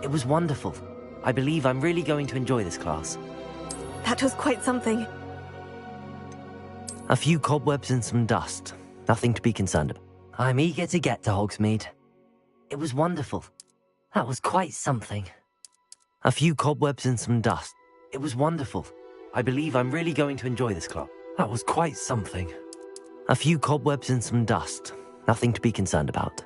It was wonderful. I believe I'm really going to enjoy this class. That was quite something. A few cobwebs and some dust. Nothing to be concerned about. I'm eager to get to Hogsmeade. It was wonderful. That was quite something. A few cobwebs and some dust. It was wonderful. I believe I'm really going to enjoy this club. That was quite something. A few cobwebs and some dust. Nothing to be concerned about.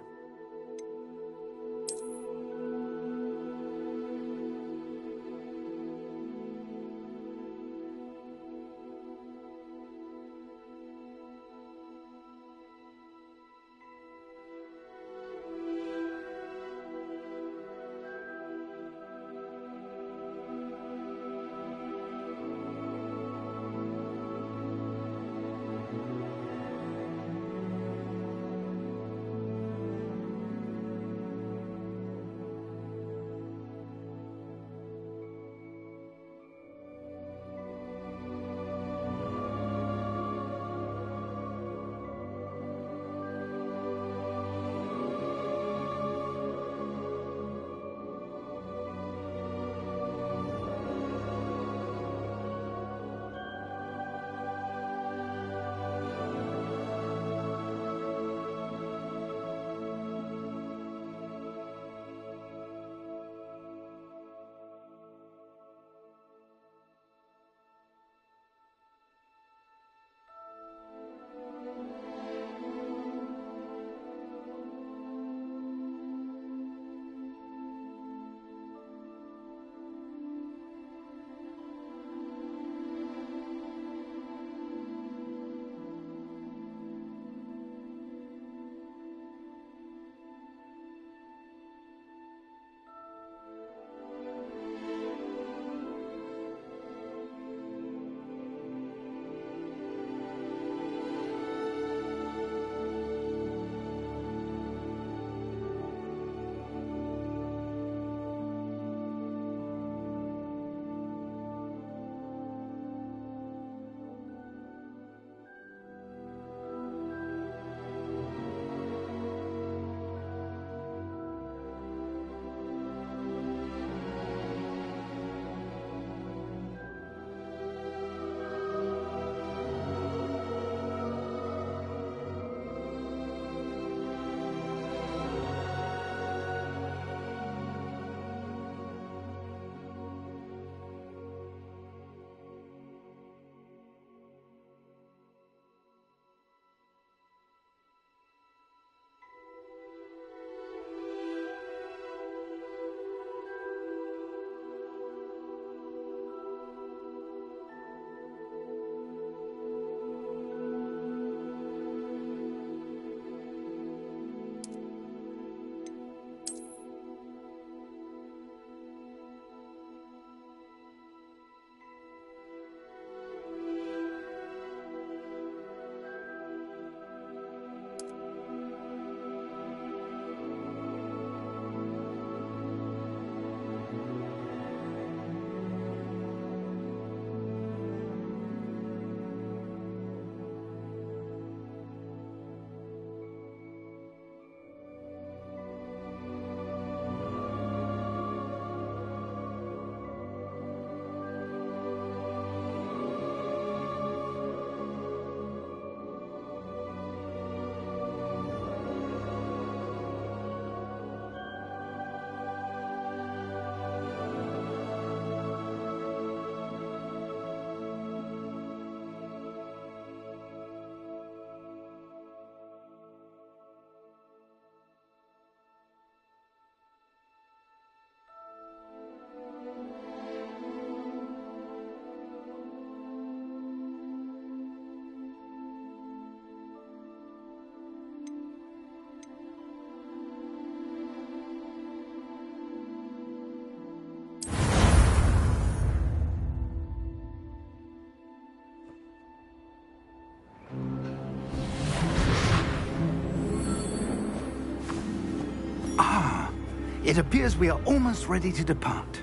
It appears we are almost ready to depart.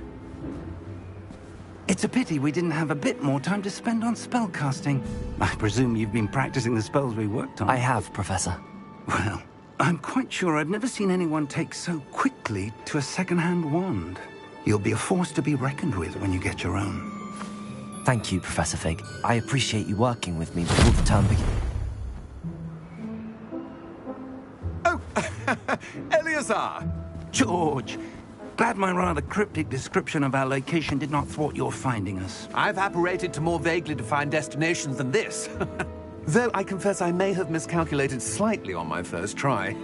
It's a pity we didn't have a bit more time to spend on spellcasting. I presume you've been practicing the spells we worked on. I have, Professor. Well, I'm quite sure I've never seen anyone take so quickly to a second-hand wand. You'll be a force to be reckoned with when you get your own. Thank you, Professor Fig. I appreciate you working with me before the term begins. Oh, Eleazar! George, glad my rather cryptic description of our location did not thwart your finding us. I've apparated to more vaguely defined destinations than this. Though I confess I may have miscalculated slightly on my first try.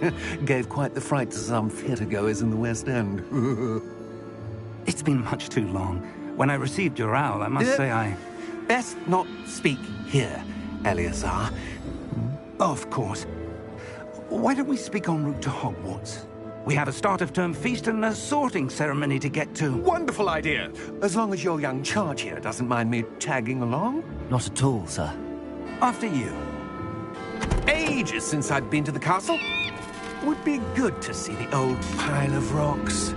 Gave quite the fright to some theatre-goers in the West End. It's been much too long. When I received your owl, I must say I... Best not speak here, Eleazar. Of course. Why don't we speak en route to Hogwarts? We have a start-of-term feast and a sorting ceremony to get to. Wonderful idea! As long as your young charge here doesn't mind me tagging along. Not at all, sir. After you. Ages since I'd been to the castle. Would be good to see the old pile of rocks.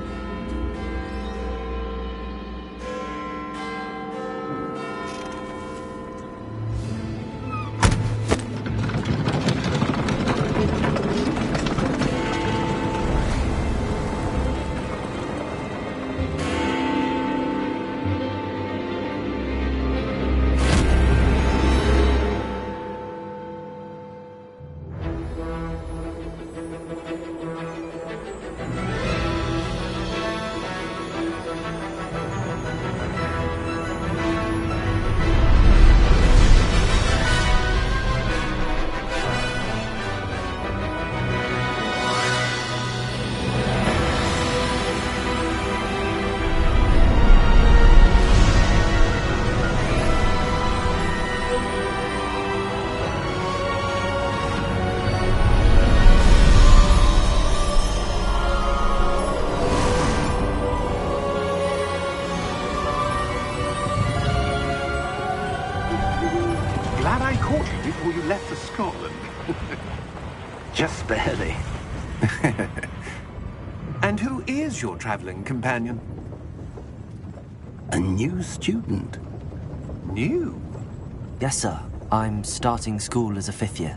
Glad I caught you before you left for Scotland. Just barely. And who is your traveling companion? A new student. New? Yes, sir. I'm starting school as a 5th year.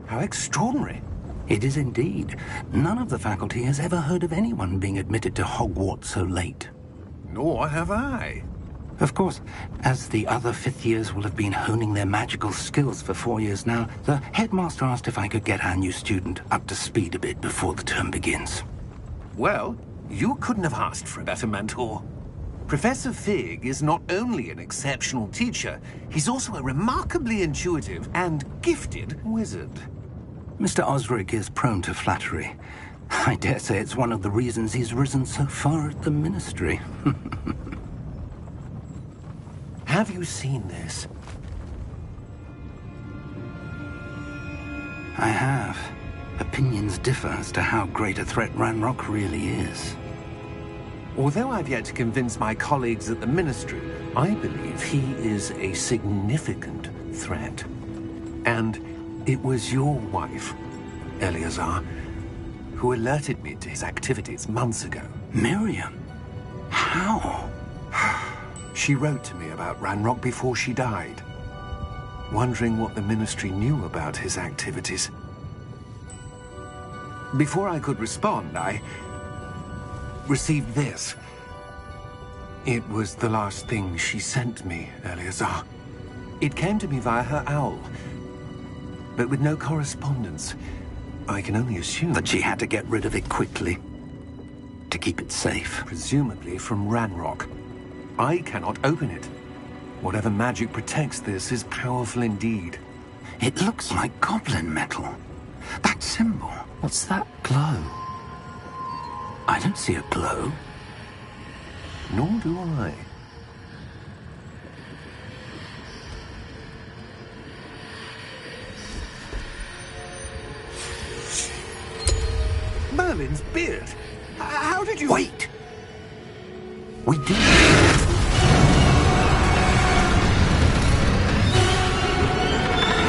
How extraordinary. It is indeed. None of the faculty has ever heard of anyone being admitted to Hogwarts so late. Nor have I. Of course, as the other 5th years will have been honing their magical skills for 4 years now, the headmaster asked if I could get our new student up to speed a bit before the term begins. Well, you couldn't have asked for a better mentor. Professor Fig is not only an exceptional teacher, he's also a remarkably intuitive and gifted wizard. Mr. Osric is prone to flattery. I dare say it's one of the reasons he's risen so far at the Ministry. Have you seen this? I have. Opinions differ as to how great a threat Ranrock really is. Although I've yet to convince my colleagues at the Ministry, I believe he is a significant threat. And it was your wife, Eleazar, who alerted me to his activities months ago. Miriam? How? She wrote to me about Ranrock before she died, wondering what the Ministry knew about his activities. Before I could respond, I received this. It was the last thing she sent me, Eleazar. It came to me via her owl, but with no correspondence. I can only assume That she had to get rid of it quickly, to keep it safe. presumably from Ranrock. I cannot open it. Whatever magic protects this is powerful indeed. It looks like goblin metal. That symbol. What's that glow? I don't see a glow. Nor do I. Merlin's beard. How did you... Wait! We did.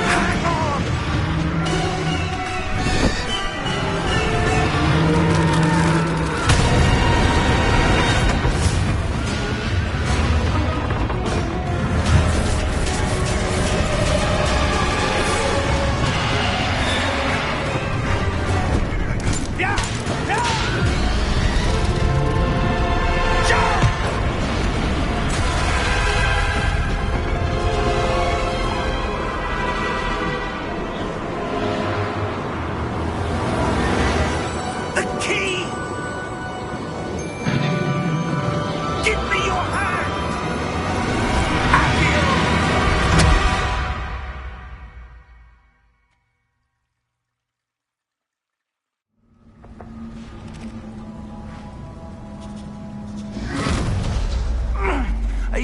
Hang on!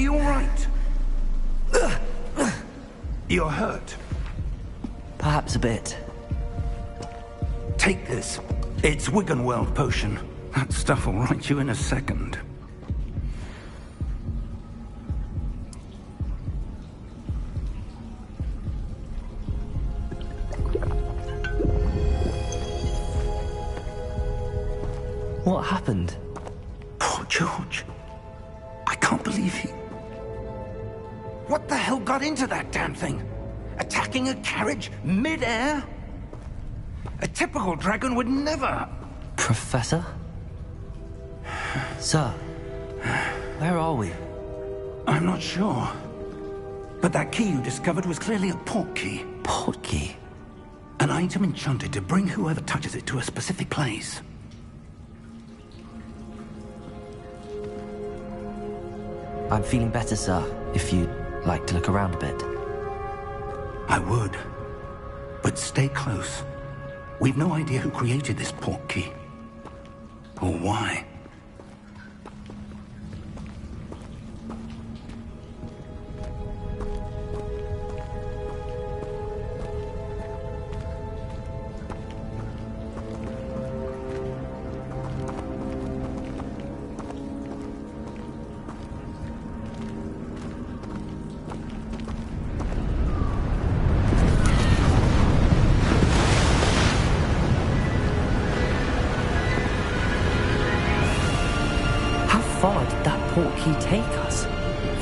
you all right? You're hurt. Perhaps a bit. Take this. It's Wiggenweld potion. That stuff will right you in a second. What happened? Poor George. I can't believe he... What the hell got into that damn thing? Attacking a carriage mid-air? A typical dragon would never... Professor? Sir, where are we? I'm not sure. But that key you discovered was clearly a port key. Port key? An item enchanted to bring whoever touches it to a specific place. I'm feeling better, sir, if you'd like to look around a bit. I would. But stay close. We've no idea who created this port key. Or why. How far did that port key take us?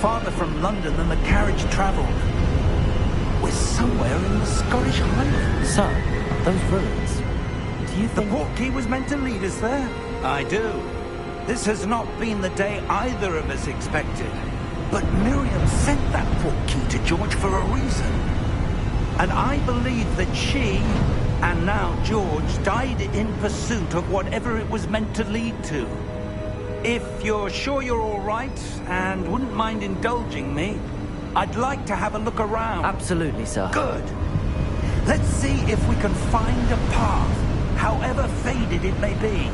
Farther from London than the carriage travelled. We're somewhere in the Scottish Highlands. Sir, those ruins. Do you The think... port key was meant to lead us there? I do. This has not been the day either of us expected. But Miriam sent that port key to George for a reason. And I believe that she, and now George, died in pursuit of whatever it was meant to lead to. If you're sure you're all right, and wouldn't mind indulging me, I'd like to have a look around. Absolutely, sir. Good. Let's see if we can find a path, however faded it may be.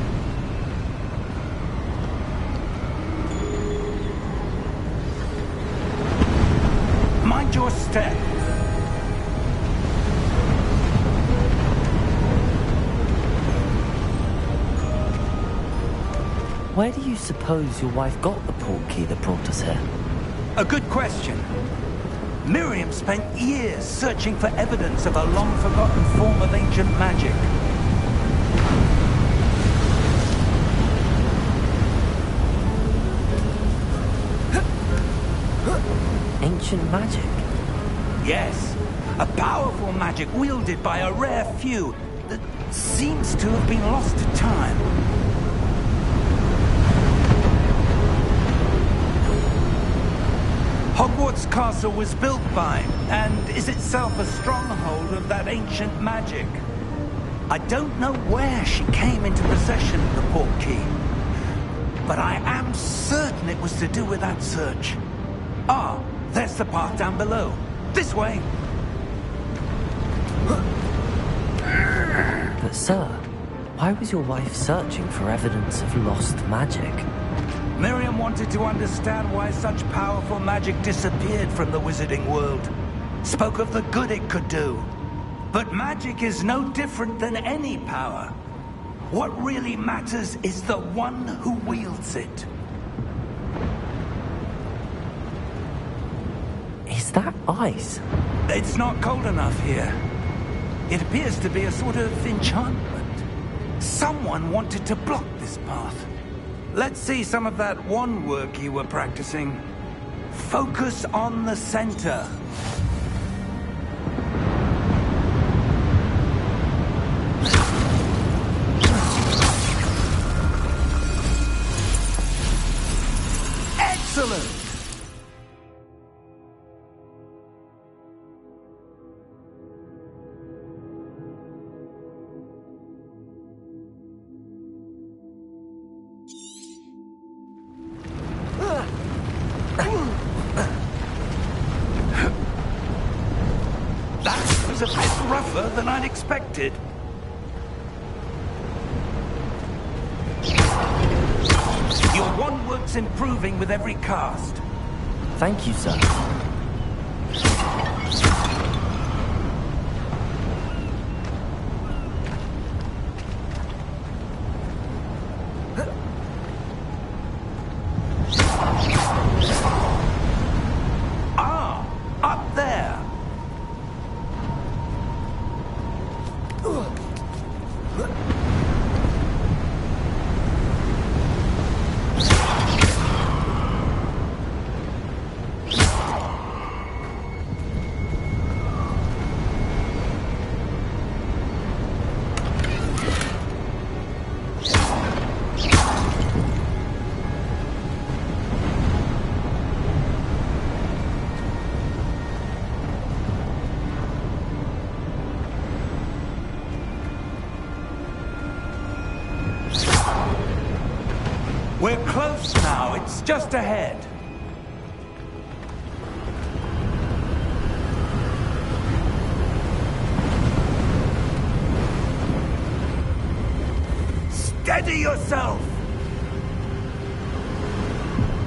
Mind your step. Where do you suppose your wife got the port key that brought us here? A good question. Miriam spent years searching for evidence of a long-forgotten form of ancient magic. Ancient magic? Yes, a powerful magic wielded by a rare few that seems to have been lost to time. Hogwarts Castle was built by, and is itself a stronghold of that ancient magic. I don't know where she came into possession of the port key, but I am certain it was to do with that search. Ah, there's the path down below. This way. But sir, why was your wife searching for evidence of lost magic? Miriam wanted to understand why such powerful magic disappeared from the wizarding world. Spoke of the good it could do. But magic is no different than any power. What really matters is the one who wields it. Is that ice? It's not cold enough here. It appears to be a sort of enchantment. Someone wanted to block this path. Let's see some of that wand work you were practicing. Focus on the center. Excellent! That was a bit rougher than I'd expected. Your wand work's improving with every cast. Thank you, sir. Ah, up there. We're close now. It's just ahead. Steady yourself!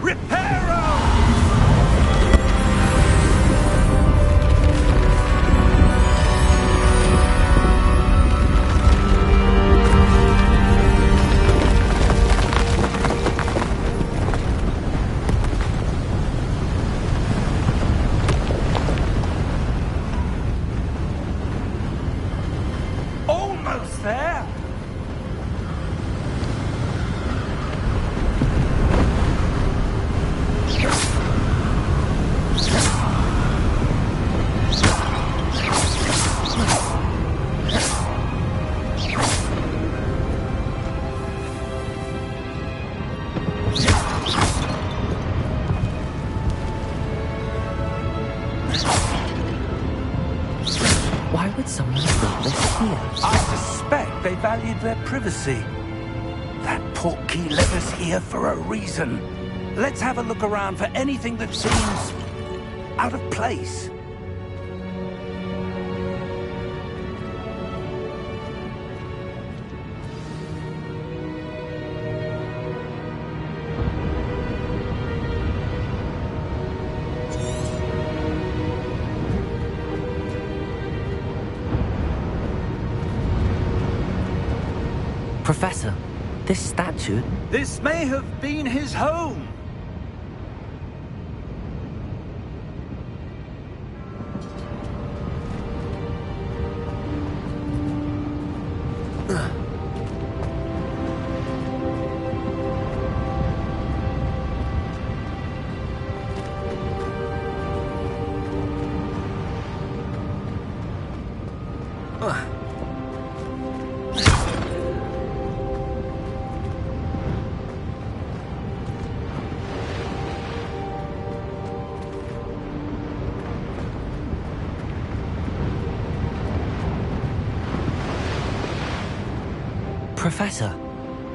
Reparo! Almost there! Why would someone leave this here? I suspect they valued their privacy. That portkey led us here for a reason. Let's have a look around for anything that seems out of place. Professor, this statue... This may have been his home. Professor,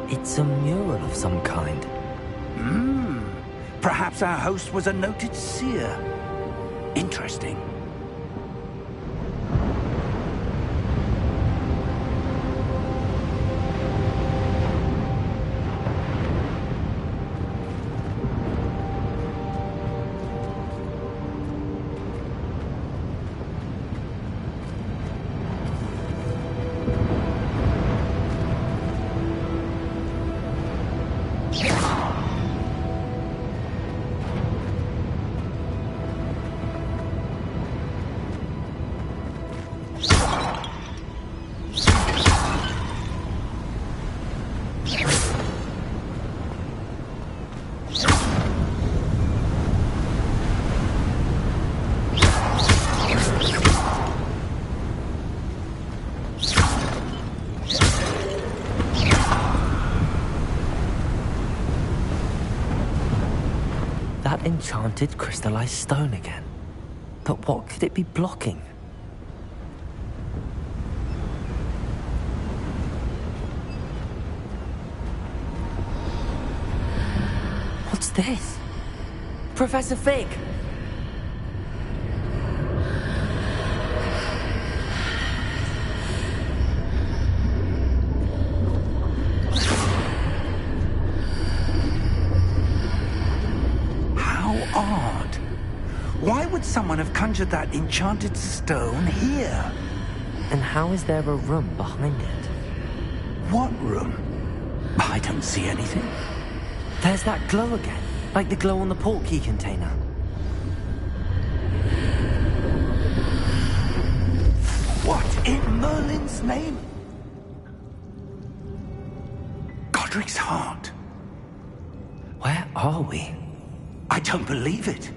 it's a mural of some kind. Perhaps our host was a noted seer. Interesting. That enchanted crystallized stone again. But what could it be blocking? What's this? Professor Fig! How odd. could someone have conjured that enchanted stone here? And how is there a room behind it? What room? I don't see anything. There's that glow again, like the glow on the portkey container. What in Merlin's name? Godric's heart. Where are we? I don't believe it.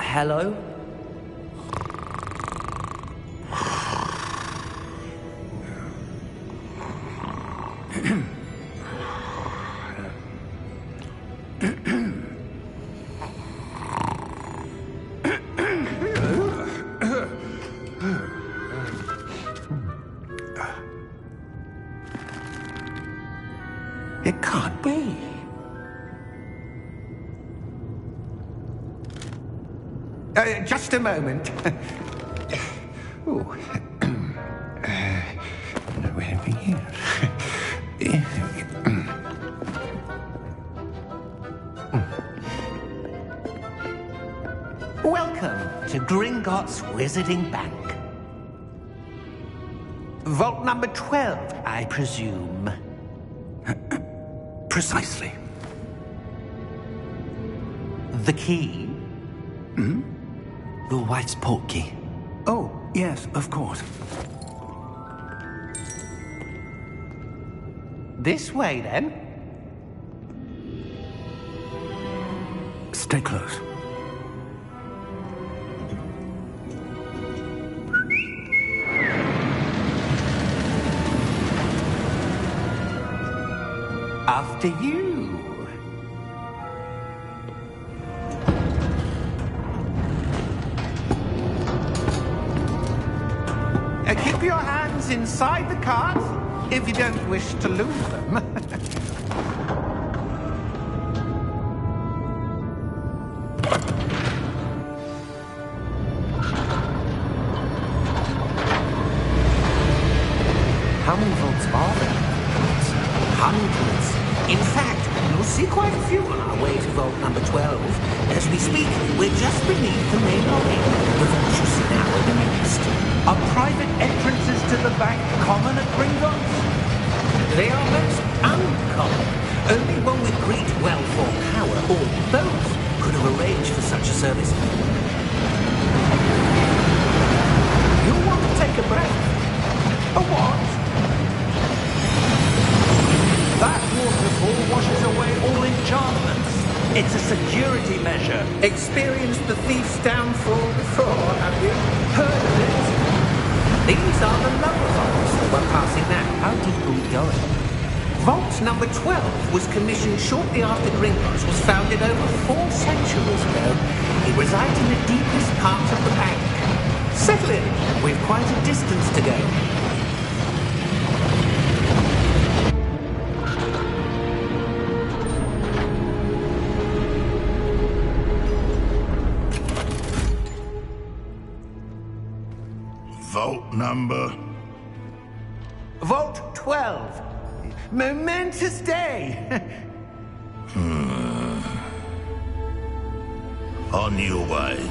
Hello? It can't be. Just a moment. Oh. Where are we here? Welcome to Gringotts Wizarding Bank. Vault number 12, I presume. Precisely. The key? Hmm? Your wife's portkey. Oh, yes, of course. This way, then. Stay close. After you. Keep your hands inside the cart if you don't wish to lose them. How many vaults are there? Hundreds. In fact, you'll see quite a few on our way to vault number 12. As we speak, we're just beneath the main lobby. The vault you see now in the midst. Are private entrances to the bank common at Gringotts? They are most uncommon. Only one with great wealth or power, or both, could have arranged for such a service. You'll want to take a breath. A what? That waterfall washes away all enchantments. It's a security measure. Experienced the thief's downfall before, have you? Heard of it? These are the lower vaults that we're passing now. How deep are we going? Vault number 12 was commissioned shortly after Gringotts was founded over 4 centuries ago. It resides in the deepest part of the bank. Settle in. We've quite a distance to go. Vault number? Vault 12. Momentous day. On your way.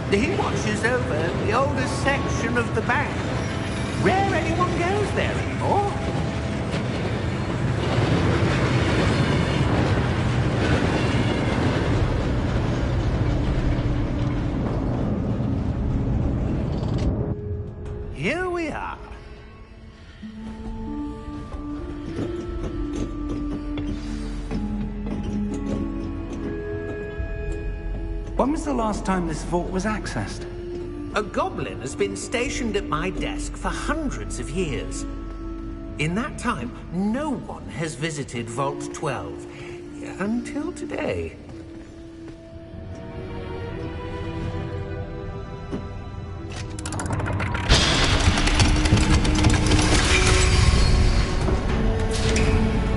He watches over the oldest section of the bank. Rare anyone goes there anymore. Here we are. When was the last time this vault was accessed? A goblin has been stationed at my desk for hundreds of years. In that time, no one has visited Vault 12. Until today.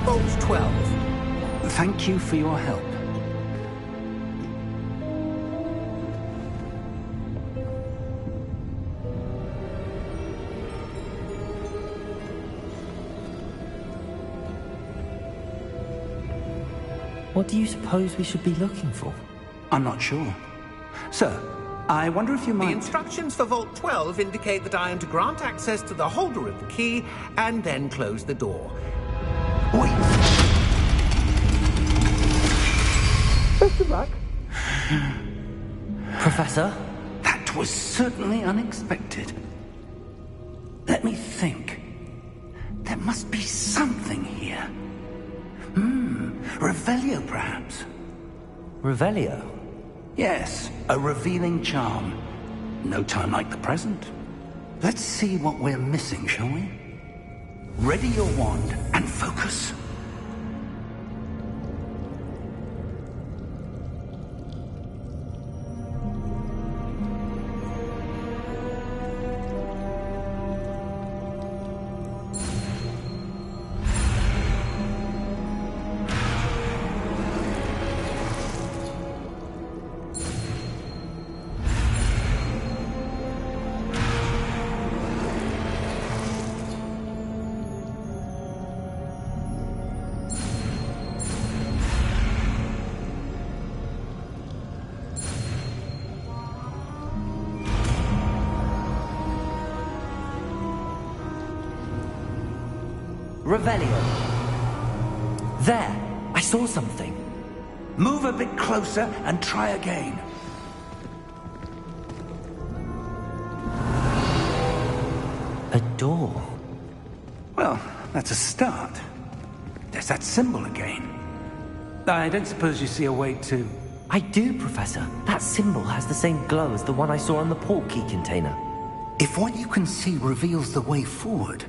Vault 12. Thank you for your help. What do you suppose we should be looking for? I'm not sure. Sir, I wonder if you The might... instructions for Vault 12 indicate that I am to grant access to the holder of the key and then close the door. Wait! Best of luck. Professor? That was certainly unexpected. Let me think. There must be something here. Revelio, perhaps? Revelio? Yes, a revealing charm. No time like the present. Let's see what we're missing, shall we? Ready your wand and focus. Revelio. There! I saw something. Move a bit closer and try again. A door. Well, that's a start. There's that symbol again. I don't suppose you see a way to... I do, Professor. That symbol has the same glow as the one I saw on the port key container. If what you can see reveals the way forward,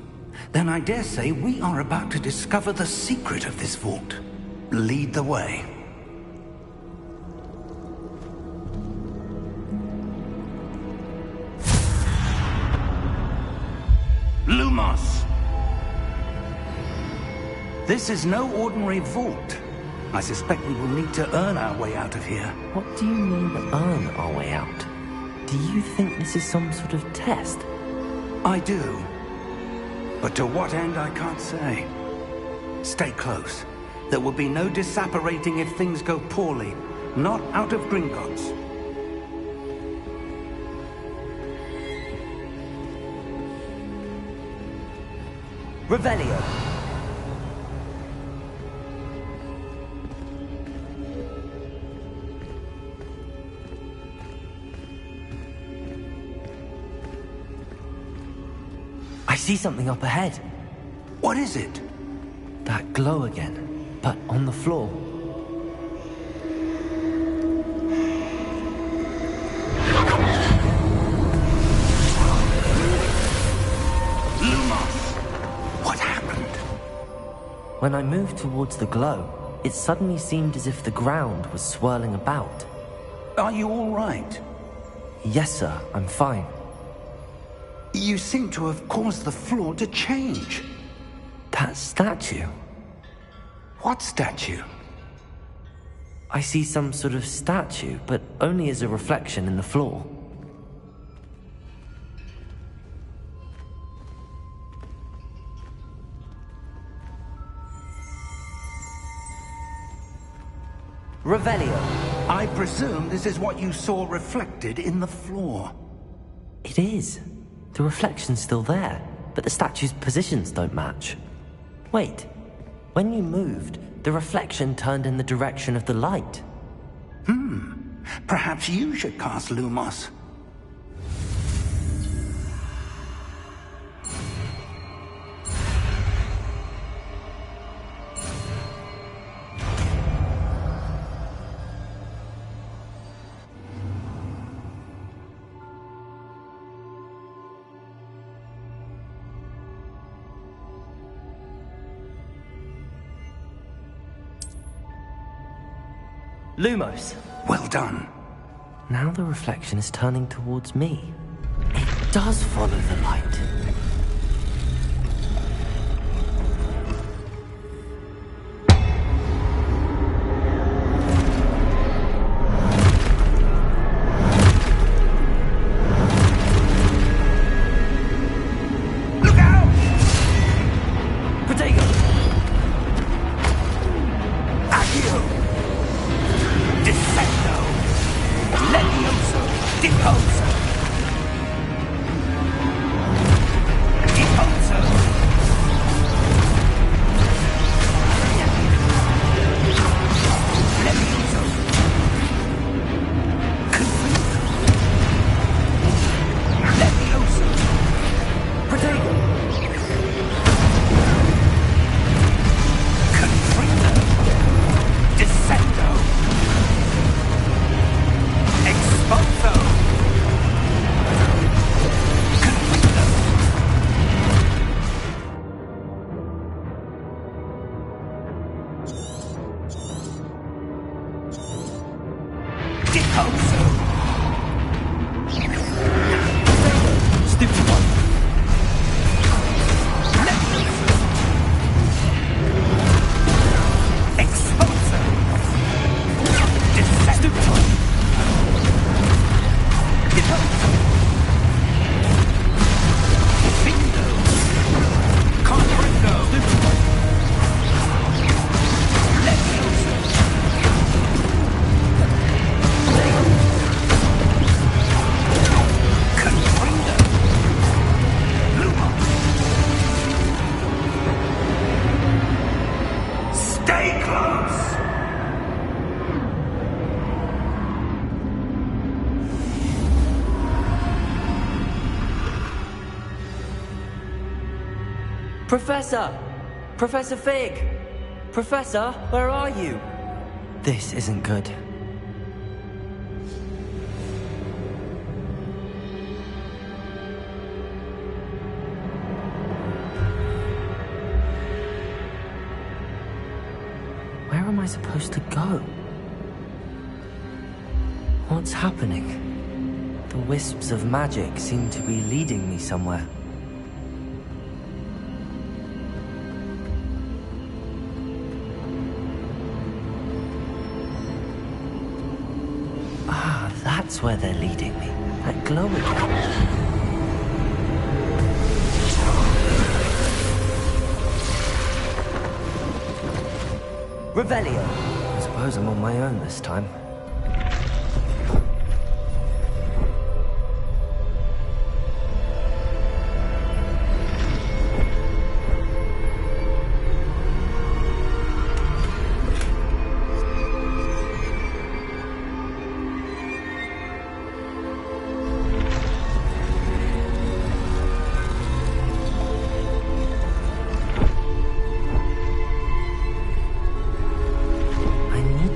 then I dare say we are about to discover the secret of this vault. Lead the way. Lumos! This is no ordinary vault. I suspect we will need to earn our way out of here. What do you mean, earn our way out? Do you think this is some sort of test? I do. But to what end, I can't say. Stay close. There will be no disapparating if things go poorly. Not out of Gringotts. Revelio. I see something up ahead. What is it? That glow again, but on the floor. Lumos! What happened? When I moved towards the glow, it suddenly seemed as if the ground was swirling about. Are you all right? Yes, sir, I'm fine. You seem to have caused the floor to change. That statue. What statue? I see some sort of statue, but only as a reflection in the floor. Revelio. I presume this is what you saw reflected in the floor. It is. The reflection's still there, but the statue's positions don't match. Wait. When you moved, the reflection turned in the direction of the light. Perhaps you should cast Lumos. Lumos. Well done. Now the reflection is turning towards me. It does follow the light. Look out! Protego! Accio! Descendo! Levioso! Deposo! Deposo! Levioso! Confringo! Levioso! Protego! Confringo! Descendo! Expulso! Confringo! Deposo! Stupid one! Levioso! Expulso! Descendo! Stupid one! Deposo! Findo! Confringo! Stupid one! Levioso! Confringo! Lumos! Stay close! Professor! Professor Fig! Professor, where are you? This isn't good. Where am I supposed to go? What's happening? The wisps of magic seem to be leading me somewhere. Ah, that's where they're leading me. That glow again. Revelio. I suppose I'm on my own this time.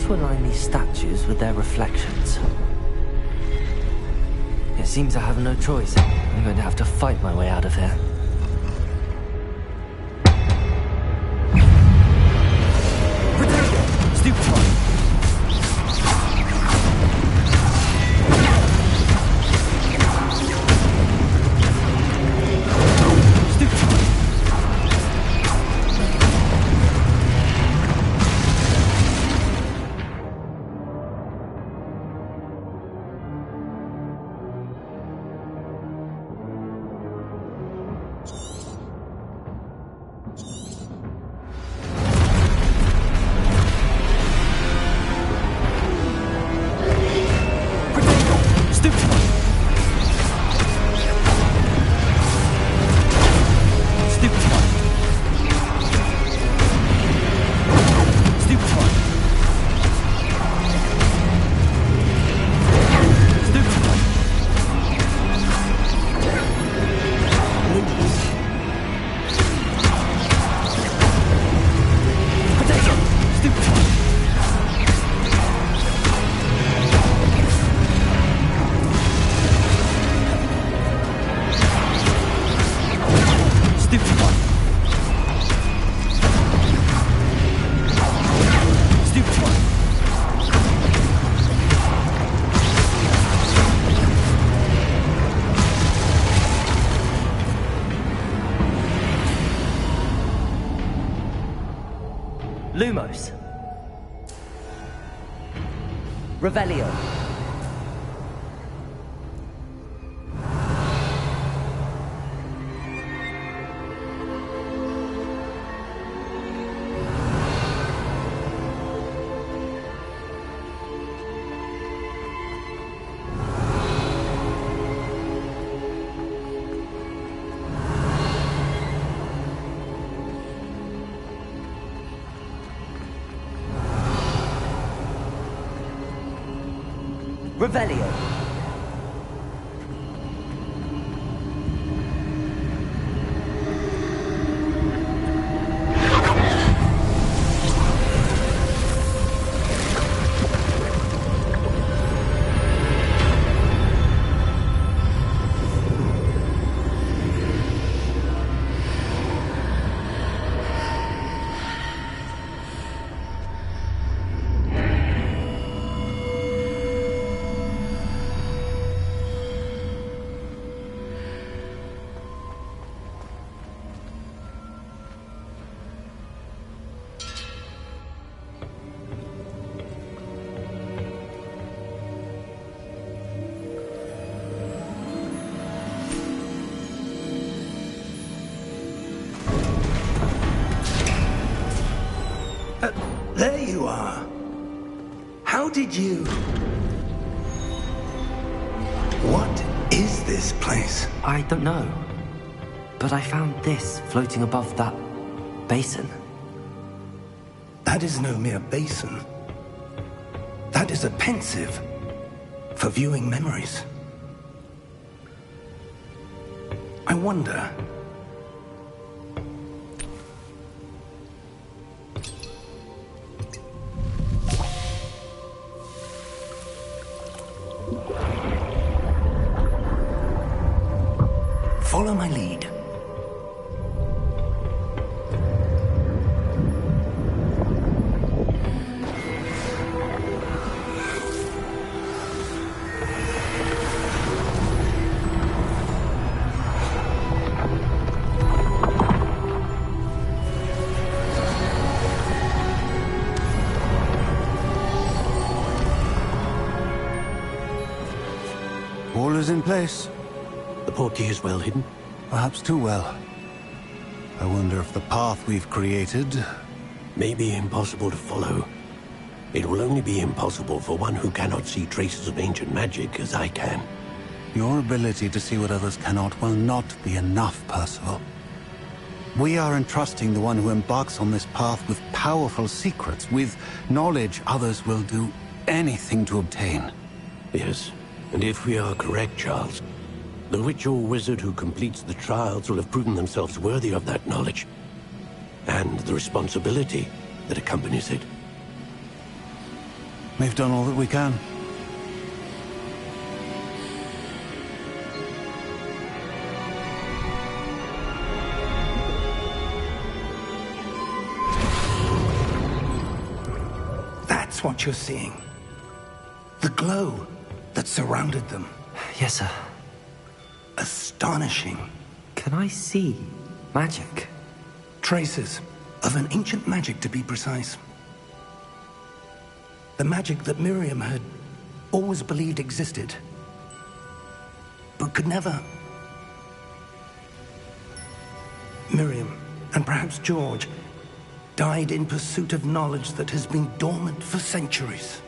To align these statues with their reflections. It seems I have no choice. I'm going to have to fight my way out of here. Protego! Stupid one! Lumos. Revelio. Revelio. There you are. How did you... What is this place? I don't know. But I found this floating above that basin. That is no mere basin. That is a pensive for viewing memories. I wonder... Follow my lead. All is in place. The portkey is well hidden. Perhaps too well. I wonder if the path we've created... May be impossible to follow. It will only be impossible for one who cannot see traces of ancient magic as I can. Your ability to see what others cannot will not be enough, Percival. We are entrusting the one who embarks on this path with powerful secrets, with knowledge others will do anything to obtain. Yes, and if we are correct, Charles, the witch or wizard who completes the trials will have proven themselves worthy of that knowledge, and the responsibility that accompanies it. We've done all that we can. That's what you're seeing. The glow that surrounded them. Yes, sir. Astonishing. Can I see magic? Traces of an ancient magic, to be precise. The magic that Miriam had always believed existed, but could never. Miriam, and perhaps George, died in pursuit of knowledge that has been dormant for centuries.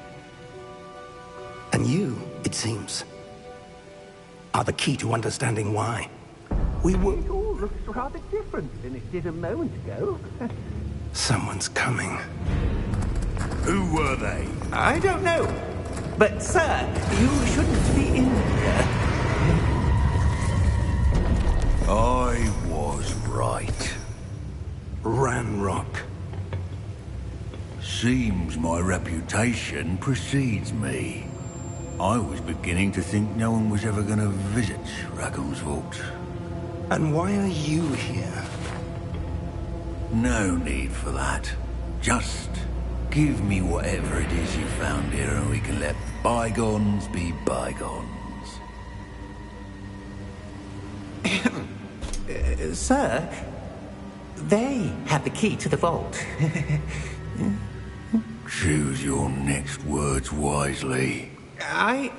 And you, it seems, are the key to understanding why. We were... It all looks rather different than it did a moment ago. Someone's coming. Who were they? I don't know. But, sir, you shouldn't be in here. I was right. Ranrock. Seems my reputation precedes me. I was beginning to think no one was ever going to visit Rackham's Vault. And why are you here? No need for that. Just give me whatever it is you found here and we can let bygones be bygones. Sir, they have the key to the vault. Choose your next words wisely. I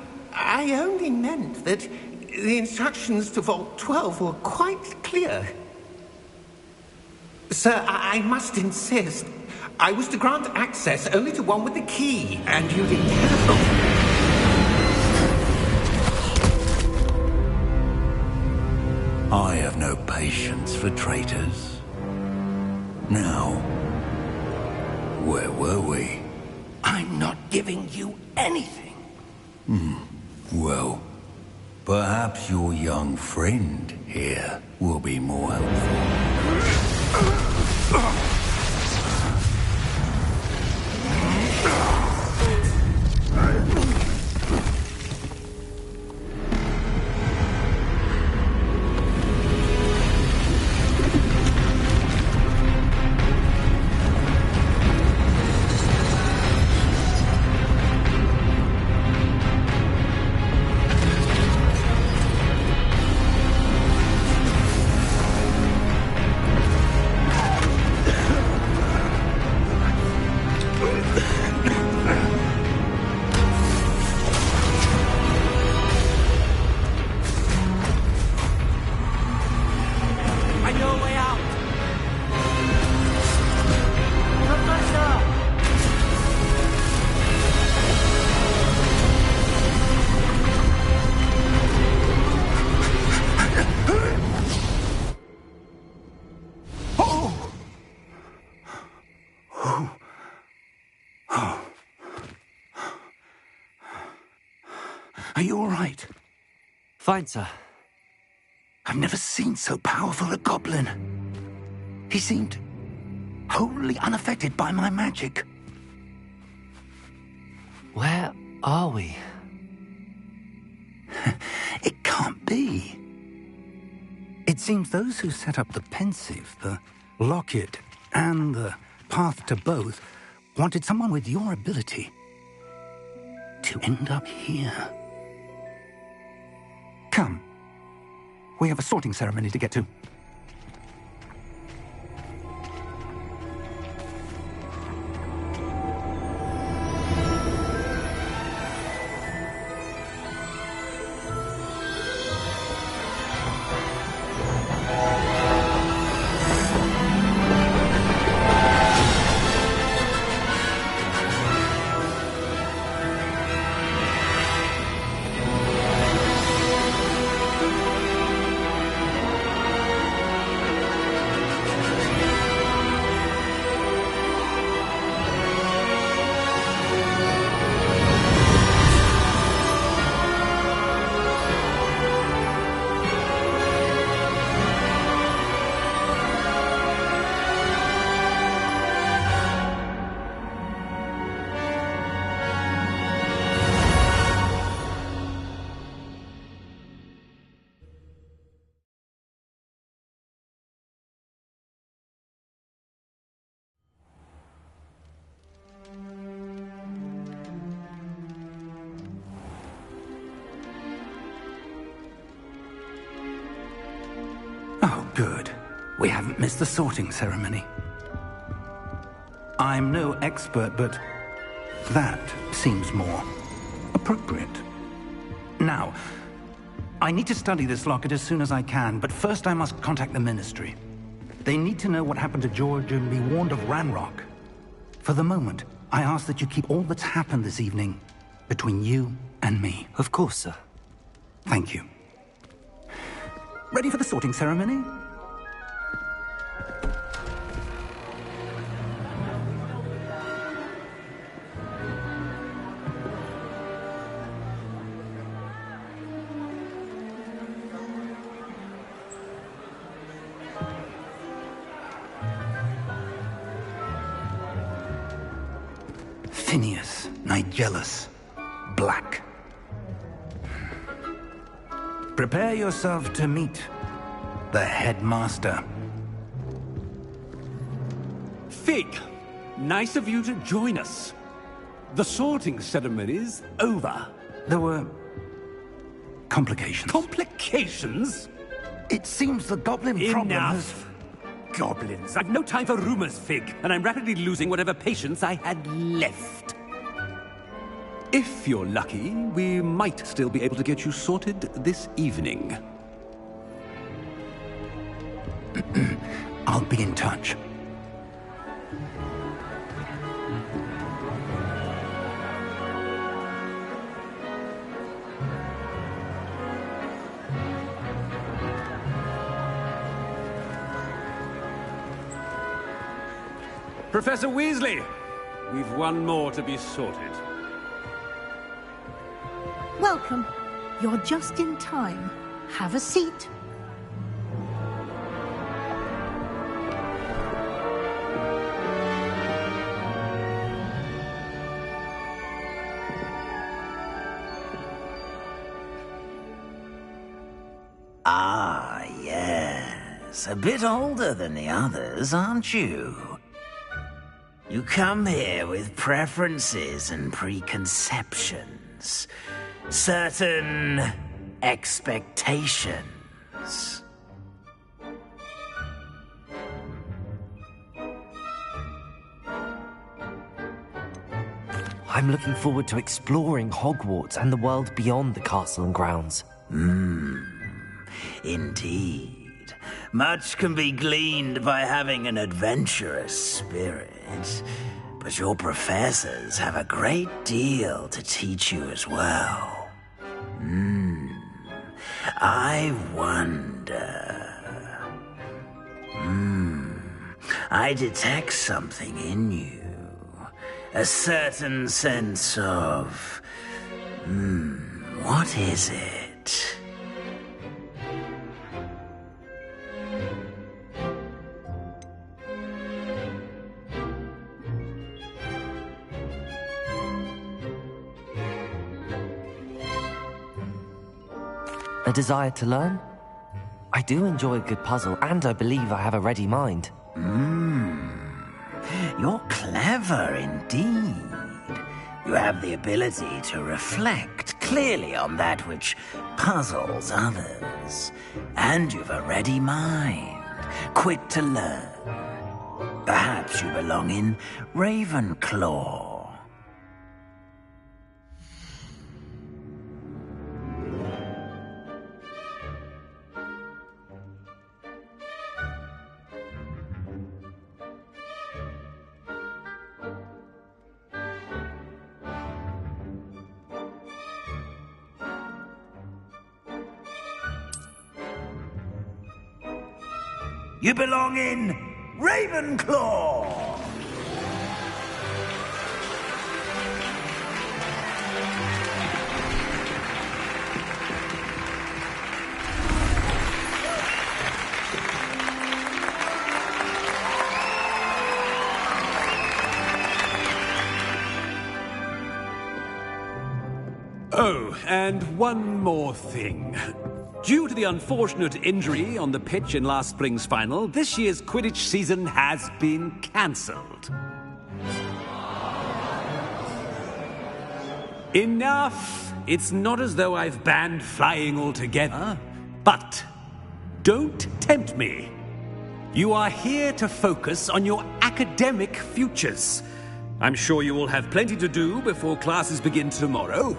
only meant that the instructions to Vault 12 were quite clear. Sir, I must insist. I was to grant access only to one with the key, and you didn't have... I have no patience for traitors. Now, where were we? I'm not giving you anything. Well, perhaps your young friend here will be more helpful. Are you all right? Fine, sir. I've never seen so powerful a goblin. He seemed wholly unaffected by my magic. Where are we? It can't be. It seems those who set up the pensive, the locket, and the path to both wanted someone with your ability to end up here. Come. We have a sorting ceremony to get to. Oh, good. We haven't missed the sorting ceremony. I'm no expert, but that seems more appropriate. Now, I need to study this locket as soon as I can, but first I must contact the Ministry. They need to know what happened to George and be warned of Ranrock. For the moment, I ask that you keep all that's happened this evening between you and me. Of course, sir. Thank you. Ready for the sorting ceremony? Phineas, Nigellus, Black. Prepare yourself to meet the headmaster. Fig, nice of you to join us. The sorting ceremony's over. There were complications. Complications? It seems the goblin problem has... Enough. goblins! I've no time for rumors, Fig, and I'm rapidly losing whatever patience I had left. If you're lucky, we might still be able to get you sorted this evening. I'll be in touch. Professor Weasley, we've one more to be sorted. Welcome. You're just in time. Have a seat. Ah, yes. A bit older than the others, aren't you? You come here with preferences and preconceptions. Certain expectations. I'm looking forward to exploring Hogwarts and the world beyond the castle and grounds. Indeed. Much can be gleaned by having an adventurous spirit. But your professors have a great deal to teach you as well. I wonder... I detect something in you. A certain sense of... what is it? A desire to learn? I do enjoy a good puzzle, and I believe I have a ready mind. You're clever indeed. You have the ability to reflect clearly on that which puzzles others. And you've a ready mind, quick to learn. Perhaps you belong in Ravenclaw. You belong in Ravenclaw! Oh, and one more thing. Due to the unfortunate injury on the pitch in last spring's final, this year's Quidditch season has been cancelled. Enough! It's not as though I've banned flying altogether, but don't tempt me. You are here to focus on your academic futures. I'm sure you will have plenty to do before classes begin tomorrow.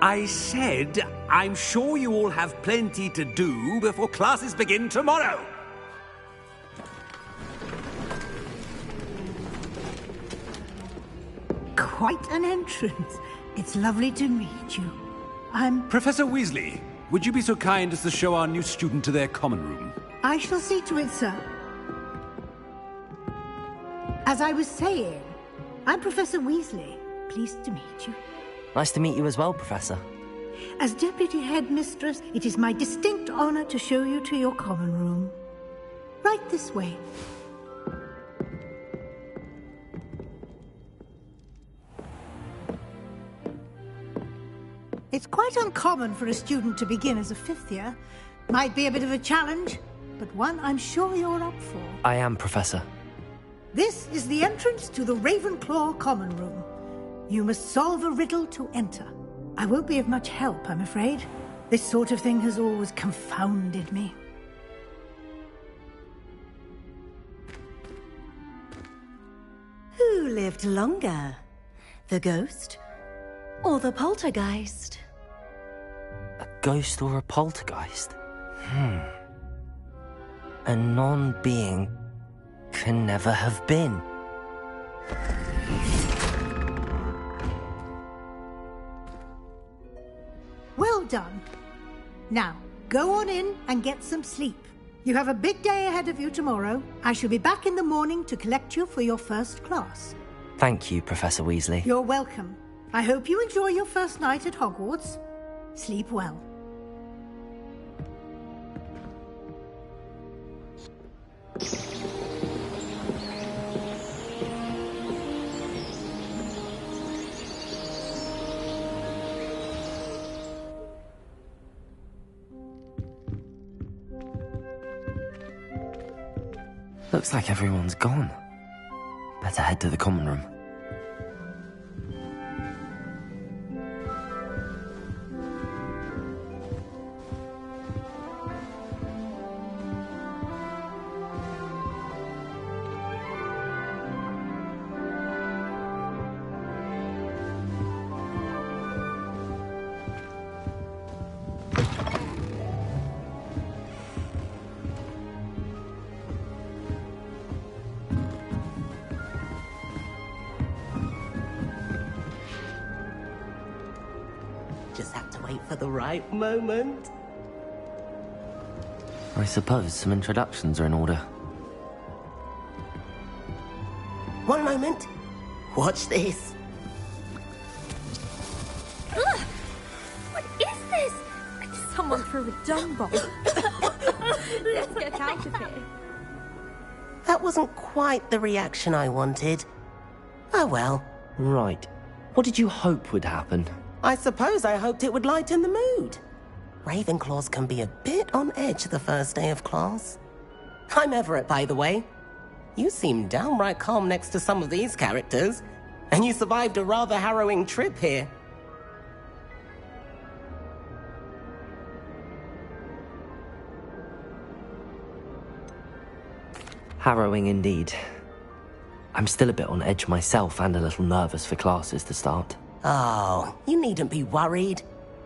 I said, I'm sure you all have plenty to do before classes begin tomorrow. Quite an entrance. It's lovely to meet you. I'm... Professor Weasley, would you be so kind as to show our new student to their common room? I shall see to it, sir. As I was saying, I'm Professor Weasley. Pleased to meet you. Nice to meet you as well, Professor. As Deputy Headmistress, it is my distinct honor to show you to your common room. Right this way. It's quite uncommon for a student to begin as a fifth year. Might be a bit of a challenge, but one I'm sure you're up for. I am, Professor. This is the entrance to the Ravenclaw common room. You must solve a riddle to enter. I won't be of much help, I'm afraid. This sort of thing has always confounded me. lived longer? The ghost or the poltergeist? A ghost or a poltergeist? A non-being can never have been. Well done. Now, go on in and get some sleep. You have a big day ahead of you tomorrow. I shall be back in the morning to collect you for your first class. Thank you, Professor Weasley. You're welcome. I hope you enjoy your first night at Hogwarts. Sleep well. Looks like everyone's gone. Better head to the common room. Just have to wait for the right moment. I suppose some introductions are in order. One moment. Watch this. Ugh! What is this? Someone threw a dung bomb. Let's get out of here. That wasn't quite the reaction I wanted. Oh well. Right. What did you hope would happen? I suppose I hoped it would lighten the mood. Ravenclaws can be a bit on edge the first day of class. I'm Everett, by the way. You seem downright calm next to some of these characters, and you survived a rather harrowing trip here. Harrowing indeed. I'm still a bit on edge myself and a little nervous for classes to start. Oh, you needn't be worried.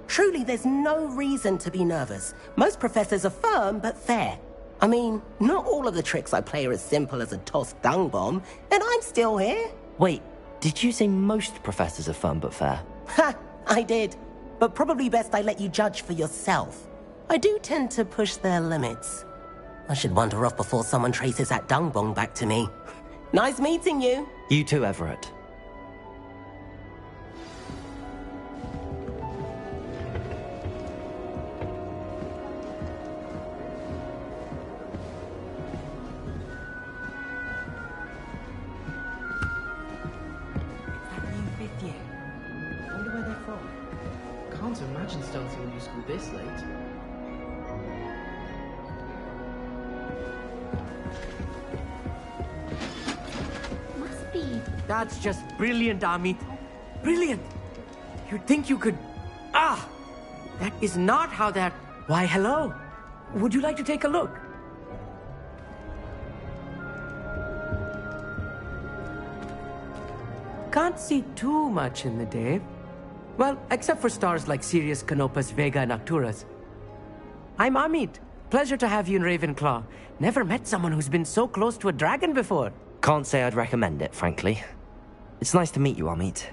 Truly, there's no reason to be nervous. Most professors are firm but fair. I mean, not all of the tricks I play are as simple as a tossed dung bomb, and I'm still here. Wait, did you say most professors are firm but fair? Ha! I did. But probably best I let you judge for yourself. I do tend to push their limits. I should wander off before someone traces that dung bomb back to me. Nice meeting you. You too, Everett. Can't imagine starting a new school this late. Must be. That's just brilliant, Amit. Brilliant! You'd think you could... Ah! That is not how that... Why, hello. Would you like to take a look? Can't see too much in the day. Well, except for stars like Sirius, Canopus, Vega, and Arcturus. I'm Amit. Pleasure to have you in Ravenclaw. Never met someone who's been so close to a dragon before. Can't say I'd recommend it, frankly. It's nice to meet you, Amit.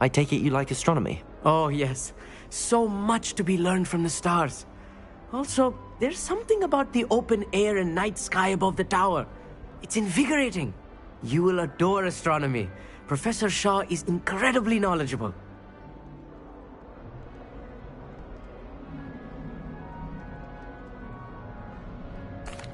I take it you like astronomy? Oh, yes. So much to be learned from the stars. Also, there's something about the open air and night sky above the tower. It's invigorating. You will adore astronomy. Professor Shaw is incredibly knowledgeable.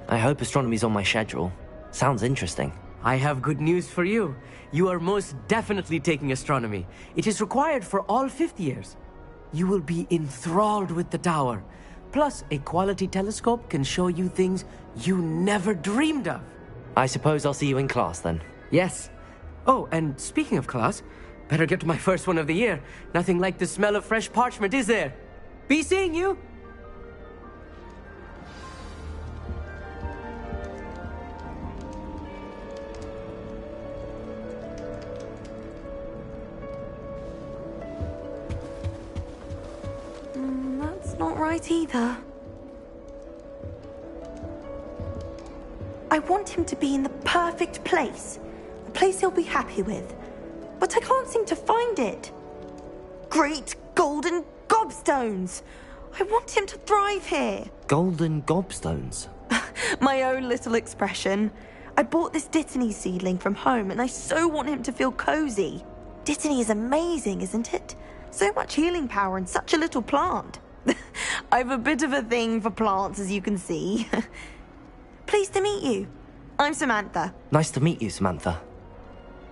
I hope astronomy's on my schedule. Sounds interesting. I have good news for you. You are most definitely taking astronomy. It is required for all fifth years. You will be enthralled with the tower. Plus, a quality telescope can show you things you never dreamed of. I suppose I'll see you in class then. Yes. Oh, and speaking of class, better get to my first one of the year. Nothing like the smell of fresh parchment, is there? Be seeing you! not right either. I want him to be in the perfect place. A place he'll be happy with. But I can't seem to find it. Great golden gobstones! I want him to thrive here. Golden gobstones? My own little expression. I bought this Dittany seedling from home and I so want him to feel cozy. Dittany is amazing, isn't it? So much healing power in such a little plant. I've a bit of a thing for plants, as you can see. Pleased to meet you. I'm Samantha. Nice to meet you, Samantha.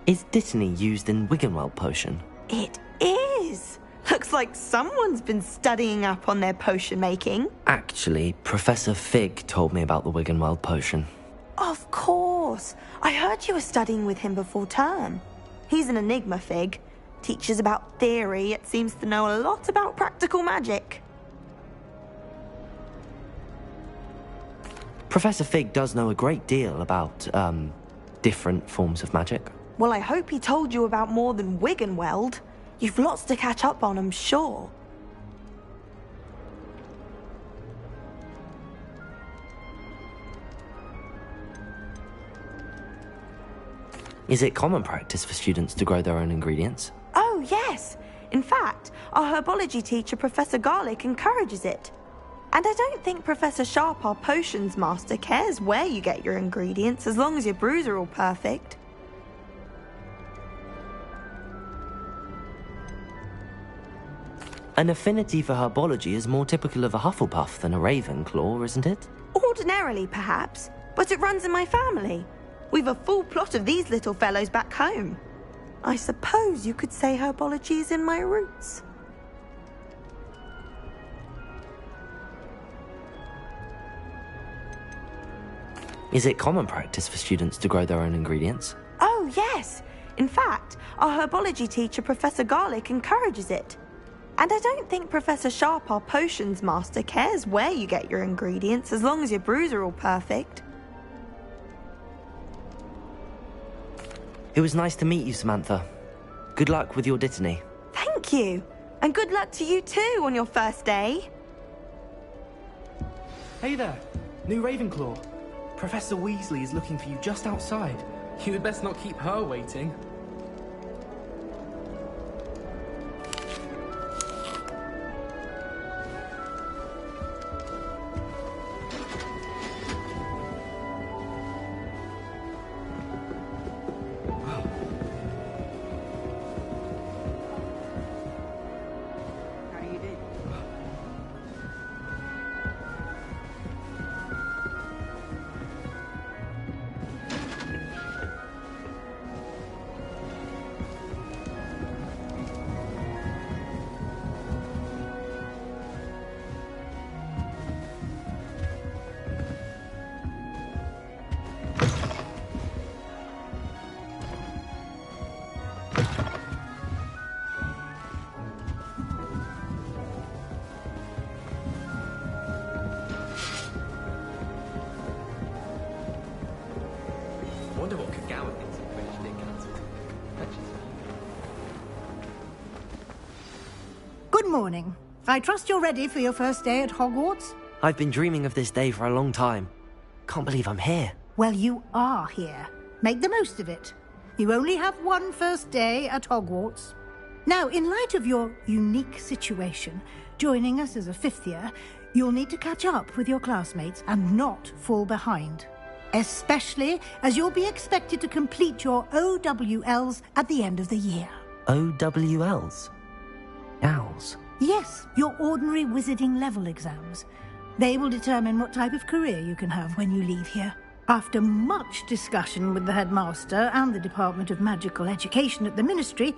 Is Dittany used in Wiggenweld potion? It is. Looks like someone's been studying up on their potion making. Actually, Professor Fig told me about the Wiggenweld potion. Of course. I heard you were studying with him before term. He's an enigma, Fig. Teaches about theory, yet seems to know a lot about practical magic. Professor Fig does know a great deal about, different forms of magic. Well, I hope he told you about more than Wiggenweld. You've lots to catch up on, I'm sure. Is it common practice for students to grow their own ingredients? Oh, yes. In fact, our herbology teacher, Professor Garlick, encourages it. And I don't think Professor Sharp, our potions master, cares where you get your ingredients, as long as your brews are all perfect. An affinity for herbology is more typical of a Hufflepuff than a Ravenclaw, isn't it? Ordinarily, perhaps, but it runs in my family. We've a full plot of these little fellows back home. I suppose you could say herbology is in my roots. Is it common practice for students to grow their own ingredients? Oh, yes. In fact, our herbology teacher, Professor Garlick, encourages it. And I don't think Professor Sharp, our potions master, cares where you get your ingredients, as long as your brews are all perfect. It was nice to meet you, Samantha. Good luck with your Dittany. Thank you. And good luck to you too on your first day. Hey there, new Ravenclaw. Professor Weasley is looking for you just outside. You had best not keep her waiting. Wonder what Kagawa thinks of British being cancelled. Good morning. I trust you're ready for your first day at Hogwarts? I've been dreaming of this day for a long time. Can't believe I'm here. Well, you are here. Make the most of it. You only have one first day at Hogwarts. Now, in light of your unique situation, joining us as a fifth year, you'll need to catch up with your classmates and not fall behind. Especially as you'll be expected to complete your OWLs at the end of the year. OWLs? Owls? Yes, your ordinary wizarding level exams. They will determine what type of career you can have when you leave here. After much discussion with the headmaster and the Department of Magical Education at the Ministry,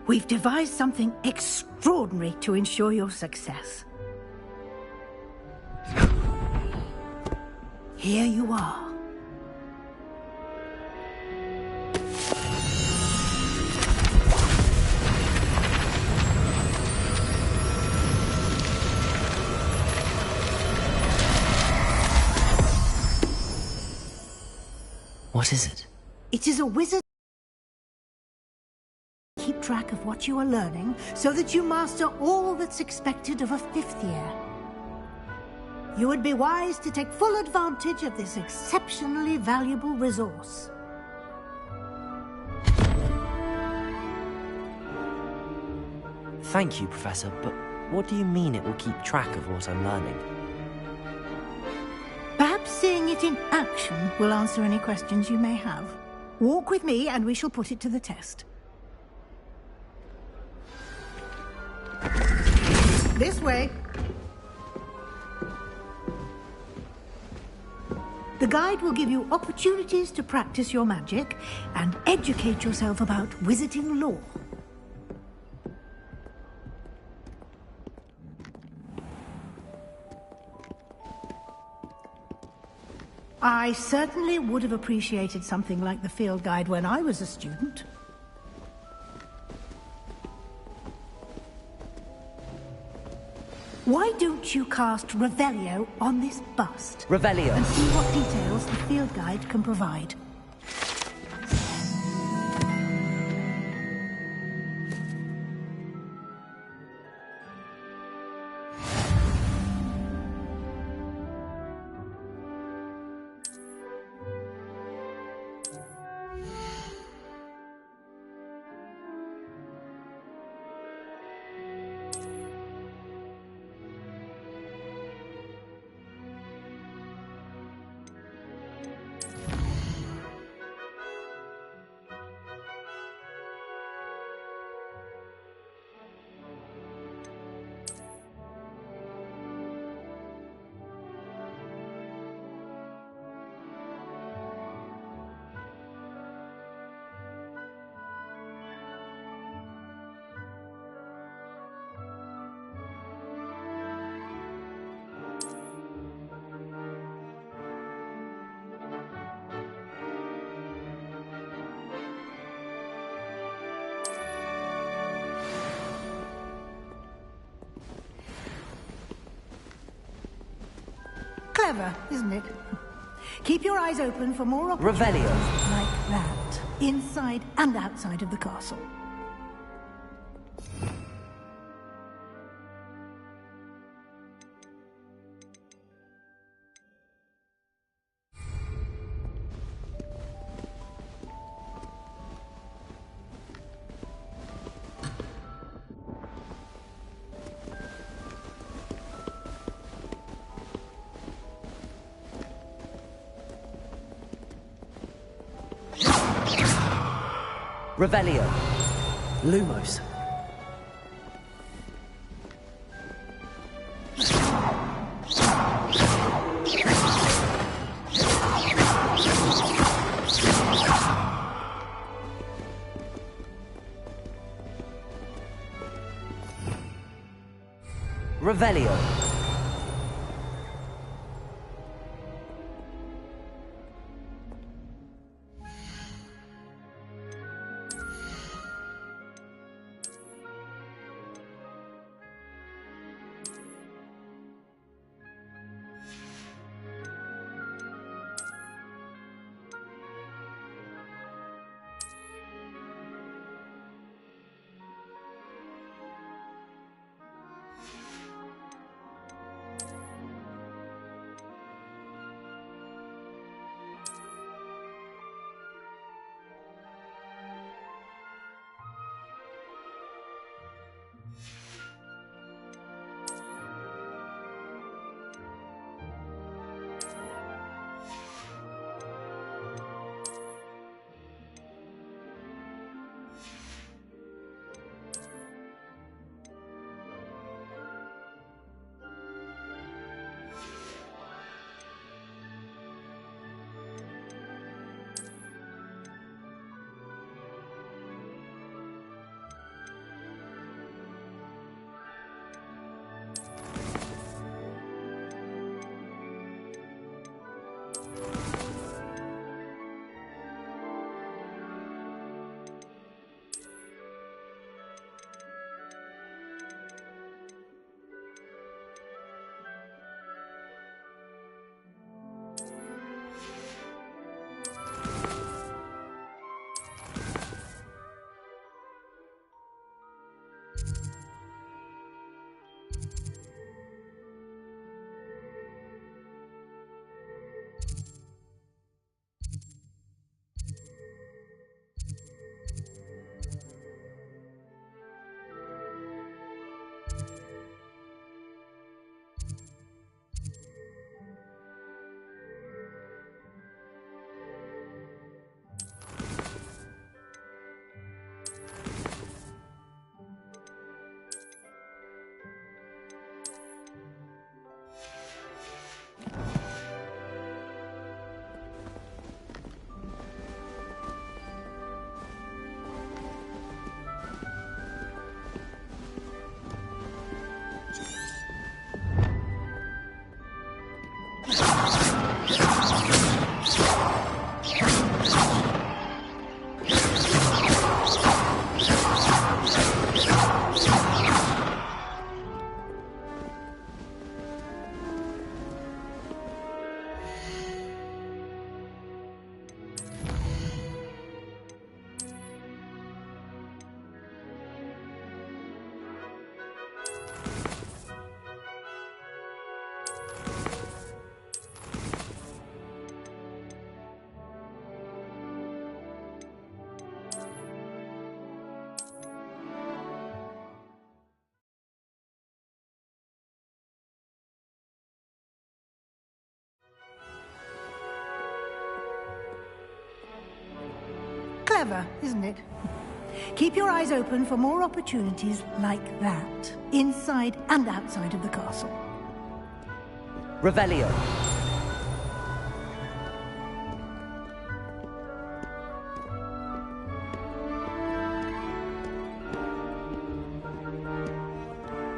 we've devised something extraordinary to ensure your success. Here you are. What is it? It is a wizard. track of what you are learning so that you master all that's expected of a fifth year. you would be wise to take full advantage of this exceptionally valuable resource. Thank you, Professor, but what do you mean it will keep track of what I'm learning? Perhaps seeing it in action will answer any questions you may have. Walk with me and we shall put it to the test. This way. The guide will give you opportunities to practice your magic and educate yourself about wizarding lore. I certainly would have appreciated something like the field guide when I was a student. Why don't you cast Revelio on this bust? Revelio. And see what details the field guide can provide. Clever, isn't it? Keep your eyes open for more opportunities Revelio. like that, inside and outside of the castle. Revelio. Lumos. Revelio. Clever, isn't it? Keep your eyes open for more opportunities like that, inside and outside of the castle. Revelio.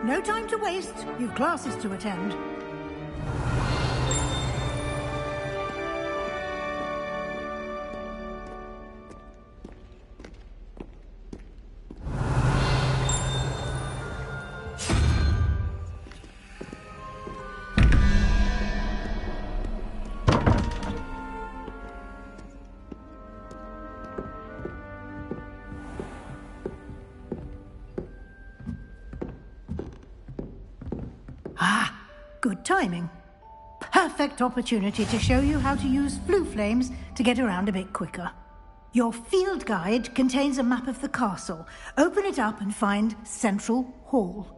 No time to waste. You've classes to attend. Good timing. Perfect opportunity to show you how to use flue flames to get around a bit quicker. Your field guide contains a map of the castle. Open it up and find Central Hall.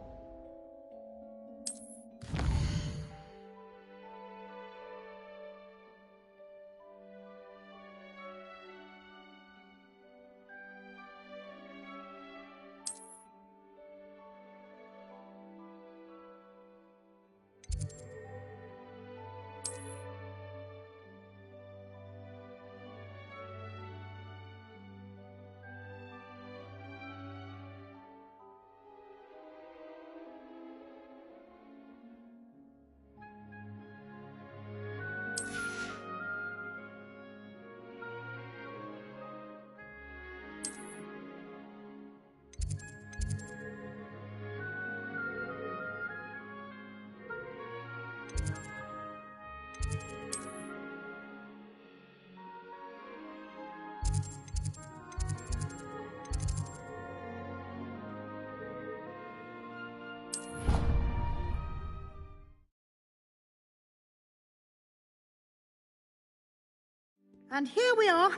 And here we are.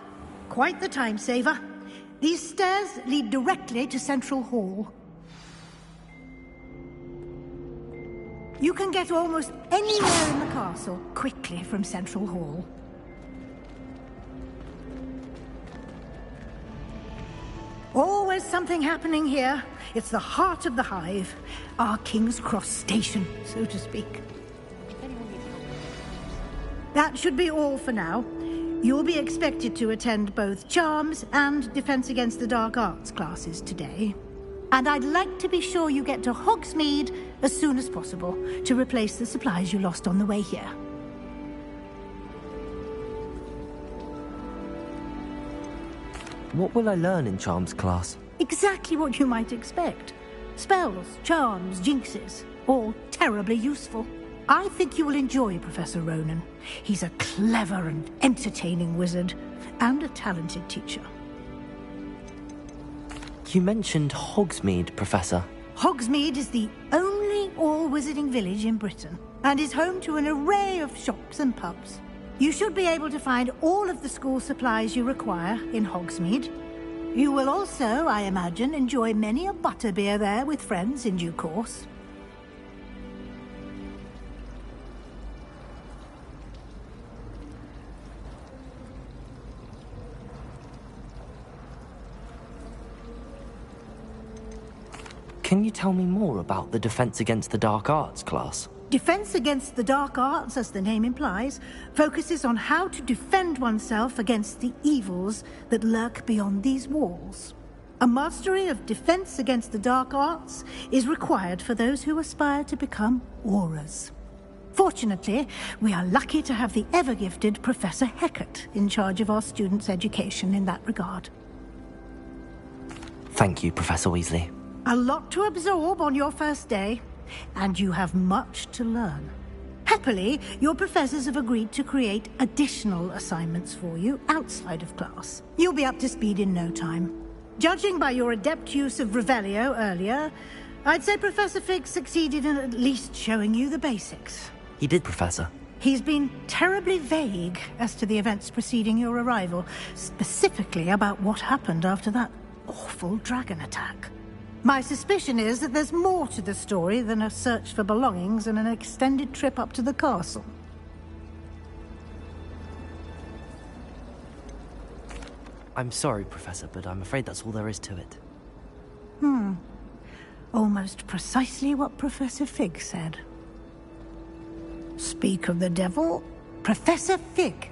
Quite the time saver. These stairs lead directly to Central Hall. You can get almost anywhere in the castle quickly from Central Hall. Always something happening here. It's the heart of the hive. Our King's Cross station, so to speak. That should be all for now. You'll be expected to attend both Charms and Defense Against the Dark Arts classes today. And I'd like to be sure you get to Hogsmeade as soon as possible to replace the supplies you lost on the way here. What will I learn in Charms class? Exactly what you might expect. Spells, charms, jinxes, all terribly useful. I think you will enjoy Professor Ronan. He's a clever and entertaining wizard, and a talented teacher. You mentioned Hogsmeade, Professor. Hogsmeade is the only all-wizarding village in Britain, and is home to an array of shops and pubs. You should be able to find all of the school supplies you require in Hogsmeade. You will also, I imagine, enjoy many a butterbeer there with friends in due course. Can you tell me more about the Defense Against the Dark Arts class? Defense Against the Dark Arts, as the name implies, focuses on how to defend oneself against the evils that lurk beyond these walls. A mastery of Defense Against the Dark Arts is required for those who aspire to become Aurors. Fortunately, we are lucky to have the ever-gifted Professor Hecat in charge of our students' education in that regard. Thank you, Professor Weasley. A lot to absorb on your first day, and you have much to learn. Happily, your professors have agreed to create additional assignments for you outside of class. You'll be up to speed in no time. Judging by your adept use of Revelio earlier, I'd say Professor Fig succeeded in at least showing you the basics. He did, Professor. He's been terribly vague as to the events preceding your arrival, specifically about what happened after that awful dragon attack. My suspicion is that there's more to the story than a search for belongings and an extended trip up to the castle. I'm sorry, Professor, but I'm afraid that's all there is to it. Almost precisely what Professor Fig said. Speak of the devil, Professor Fig.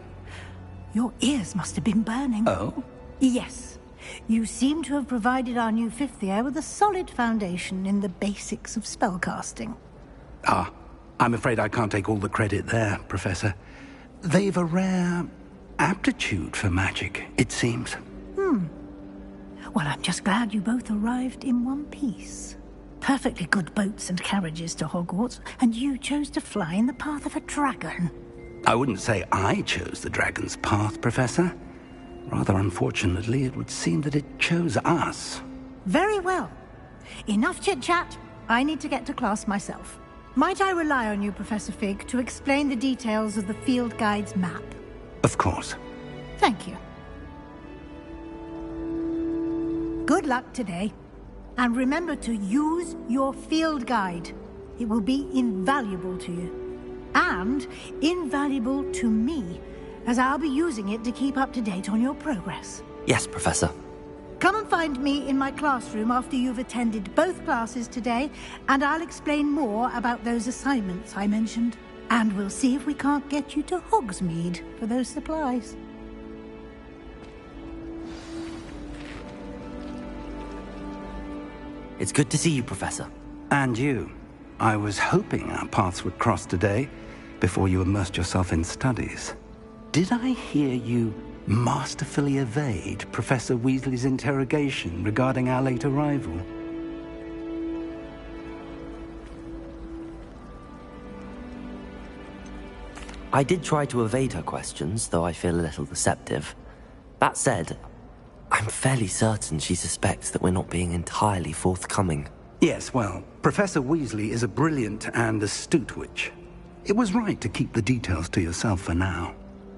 Your ears must have been burning. Oh? Yes. You seem to have provided our new fifth year with a solid foundation in the basics of spellcasting. Ah, I'm afraid I can't take all the credit there, Professor. They've a rare aptitude for magic, it seems. Well, I'm just glad you both arrived in one piece. Perfectly good boats and carriages to Hogwarts, and you chose to fly in the path of a dragon. I wouldn't say I chose the dragon's path, Professor. Rather unfortunately, it would seem that it chose us. Very well. Enough chit-chat. I need to get to class myself. Might I rely on you, Professor Fig, to explain the details of the field guide's map? Of course. Thank you. Good luck today. And remember to use your field guide. It will be invaluable to you. And invaluable to me, as I'll be using it to keep up to date on your progress. Yes, Professor. Come and find me in my classroom after you've attended both classes today, and I'll explain more about those assignments I mentioned. And we'll see if we can't get you to Hogsmeade for those supplies. It's good to see you, Professor. And you. I was hoping our paths would cross today, before you immersed yourself in studies. Did I hear you masterfully evade Professor Weasley's interrogation regarding our late arrival? I did try to evade her questions, though I feel a little deceptive. That said, I'm fairly certain she suspects that we're not being entirely forthcoming. Yes, well, Professor Weasley is a brilliant and astute witch. It was right to keep the details to yourself for now.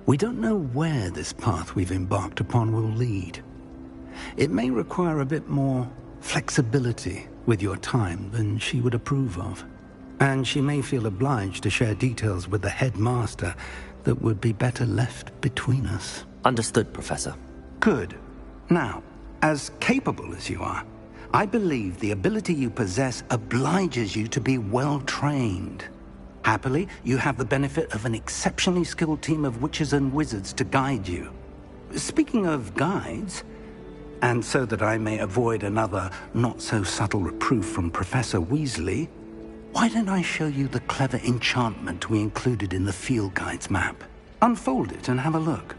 We don't know where this path we've embarked upon will lead. It may require a bit more flexibility with your time than she would approve of. And she may feel obliged to share details with the headmaster that would be better left between us. Understood, Professor. Good. Now, as capable as you are, I believe the ability you possess obliges you to be well-trained. Happily, you have the benefit of an exceptionally skilled team of witches and wizards to guide you. Speaking of guides, and so that I may avoid another not-so-subtle reproof from Professor Weasley, why don't I show you the clever enchantment we included in the field guide's map? Unfold it and have a look.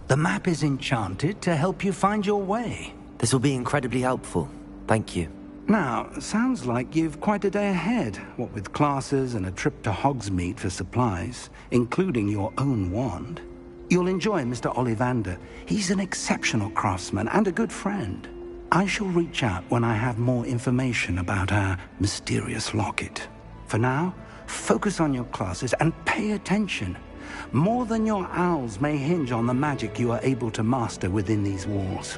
The map is enchanted to help you find your way. This will be incredibly helpful. Thank you. Now, sounds like you've quite a day ahead, what with classes and a trip to Hogsmeade for supplies, including your own wand. You'll enjoy Mr. Ollivander. He's an exceptional craftsman and a good friend. I shall reach out when I have more information about our mysterious locket. For now, focus on your classes and pay attention. More than your owls may hinge on the magic you are able to master within these walls.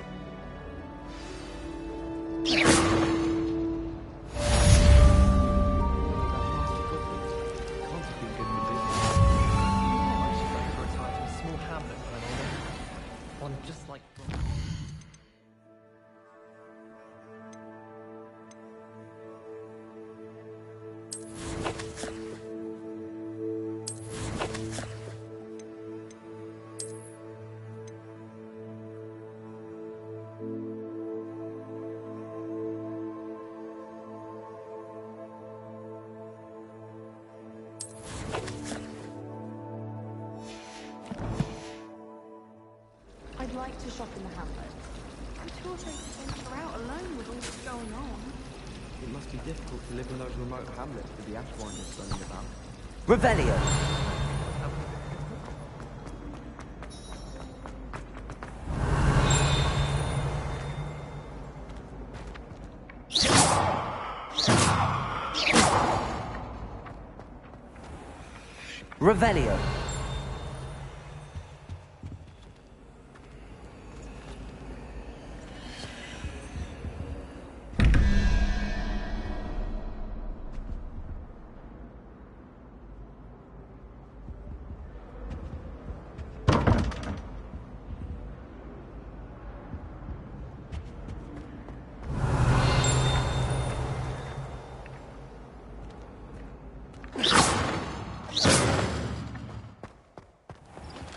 the shop in the hamlet. I'm too afraid to venture out alone with all that's going on. It must be difficult to live in those remote hamlets with the Ashwinders running about. Revelio. Revelio.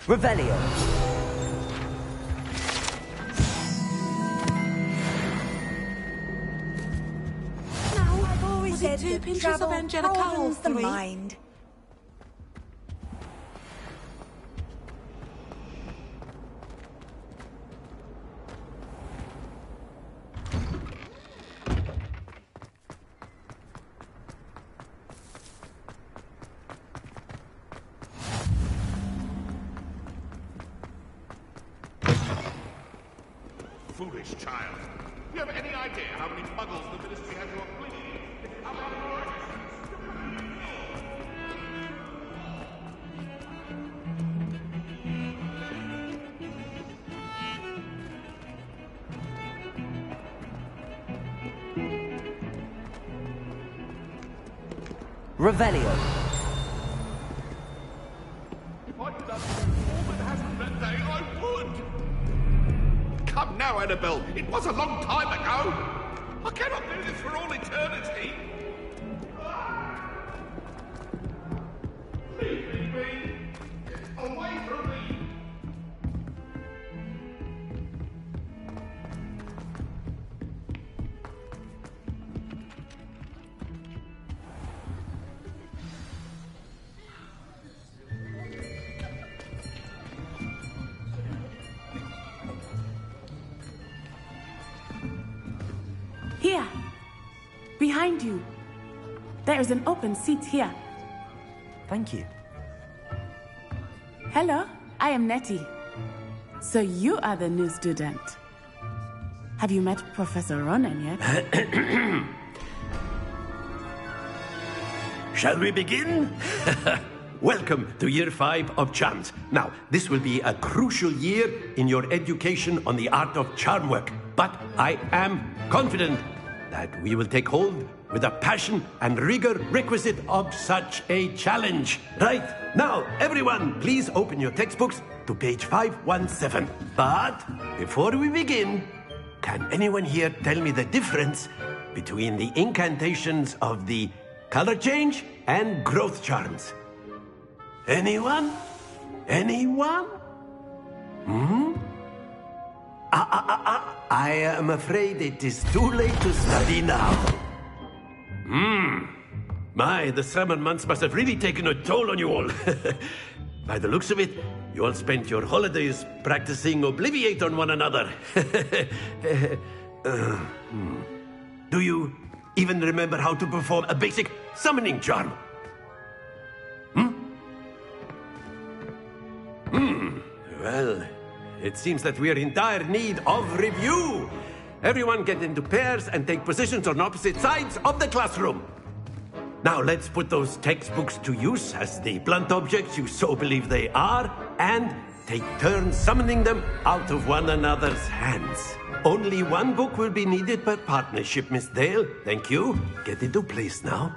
Revelio. No, I've always said two that pinches travel of Angelica broadens the three. mind. Foolish child. Do you have any idea how many muggles the Ministry has to obliviate? How many more Revelio. If I could have all that happened that day, I would! Come now, Annabelle. It was a long time ago. I cannot do this for all eternity. Leave me be. Get away from me. Here, behind you. There is an open seat here. Thank you. Hello, I am Nettie. So you are the new student. Have you met Professor Ronan yet? Shall we begin? Welcome to Year 5 of Charms. Now, this will be a crucial year in your education on the art of charm work. But I am confident that we will take hold with the passion and rigor requisite of such a challenge. Right, now, everyone, please open your textbooks to page 517. But before we begin, can anyone here tell me the difference between the incantations of the color change and growth charms? Anyone? Anyone? I am afraid it is too late to study now. My, the summer months must have really taken a toll on you all. By the looks of it, you all spent your holidays practicing Obliviate on one another. Do you even remember how to perform a basic summoning charm? Well, it seems that we are in dire need of review. Everyone get into pairs and take positions on opposite sides of the classroom. Now let's put those textbooks to use as the blunt objects you so believe they are, and take turns summoning them out of one another's hands. Only one book will be needed per partnership, Miss Dale. Thank you. Get into place now.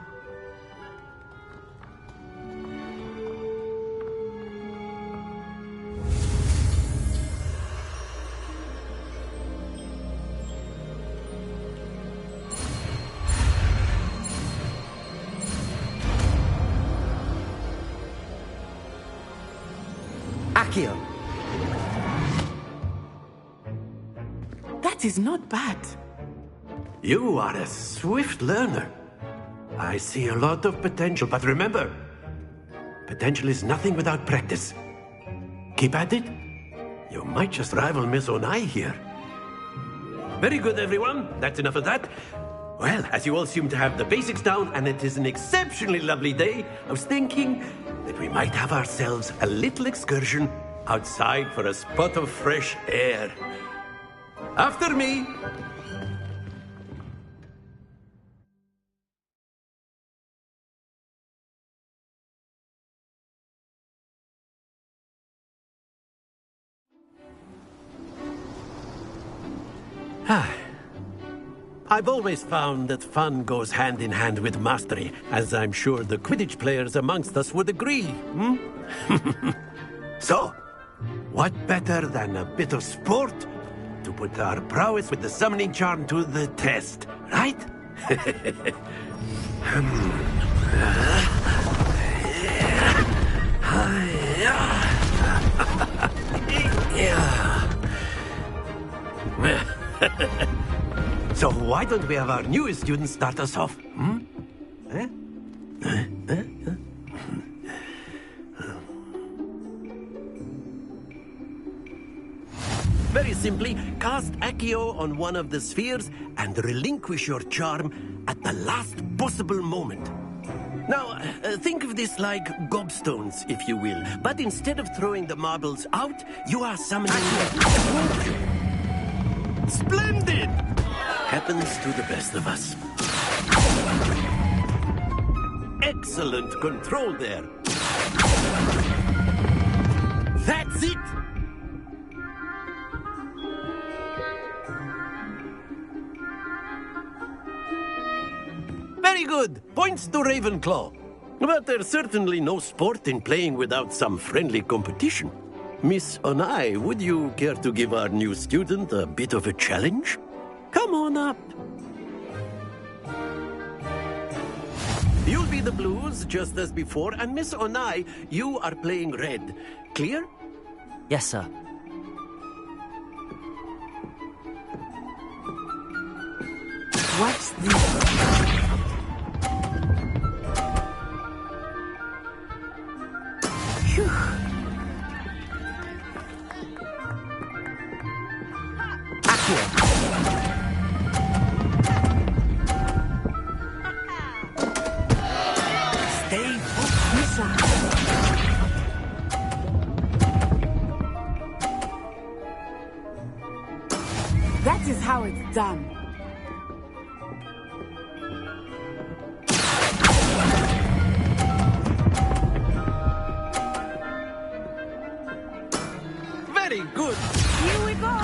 Accio. That is not bad. You are a swift learner. I see a lot of potential, but remember, potential is nothing without practice. Keep at it, You might just rival Miss Onai here. Very good, everyone. That's enough of that. Well, as you all seem to have the basics down, and it is an exceptionally lovely day, I was thinking that we might have ourselves a little excursion outside for a spot of fresh air. After me! I've always found that fun goes hand in hand with mastery, as I'm sure the Quidditch players amongst us would agree, So, what better than a bit of sport to put our prowess with the summoning charm to the test, right? So why don't we have our newest student start us off? Very simply, cast Accio on one of the spheres and relinquish your charm at the last possible moment. Now, think of this like gobstones, if you will. But instead of throwing the marbles out, you are summoning them toward you. Splendid! Happens to the best of us. Excellent control there. That's it! Very good. Points to Ravenclaw. But there's certainly no sport in playing without some friendly competition. Miss Onai, would you care to give our new student a bit of a challenge? Come on up. You'll be the blues, just as before, and Miss Onai, you are playing red. Clear? Yes, sir. What's this? Stay focused. That is how it's done. Very good. Here we go.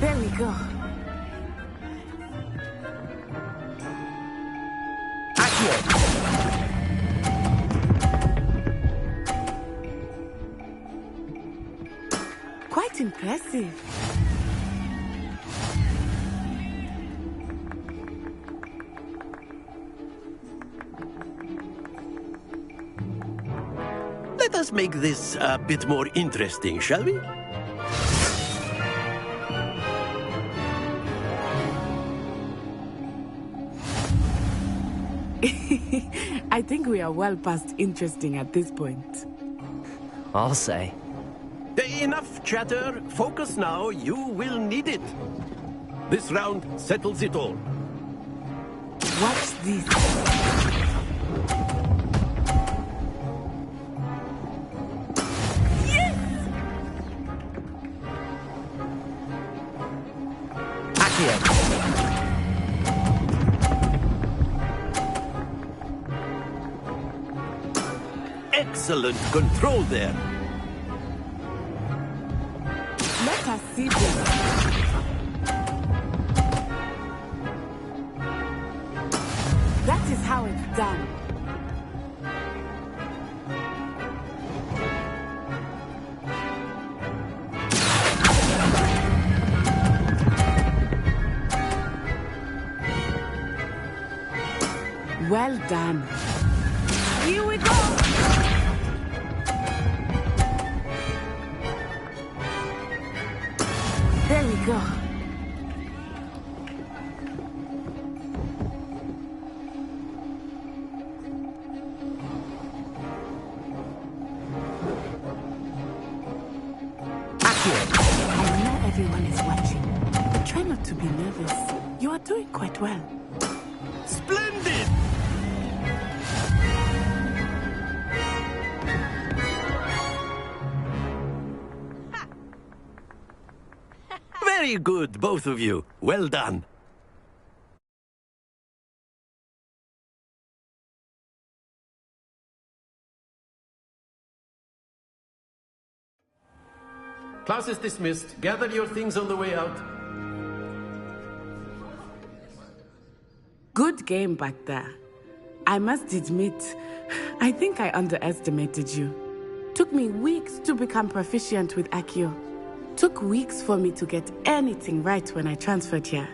There we go. Quite impressive. Let us make this a bit more interesting, shall we? I think we are well past interesting at this point. I'll say. Enough chatter. Focus now. You will need it. This round settles it all. What's this? Excellent control there. Let us see this. That is how it's done. Well done. Here we go. There we go. Accio, I know everyone is watching. Try not to be nervous. You are doing quite well. Splendid! Very good, both of you. Well done. Class is dismissed. Gather your things on the way out. Good game back there. I must admit, I think I underestimated you. Took me weeks to become proficient with Accio. Took weeks for me to get anything right when I transferred here.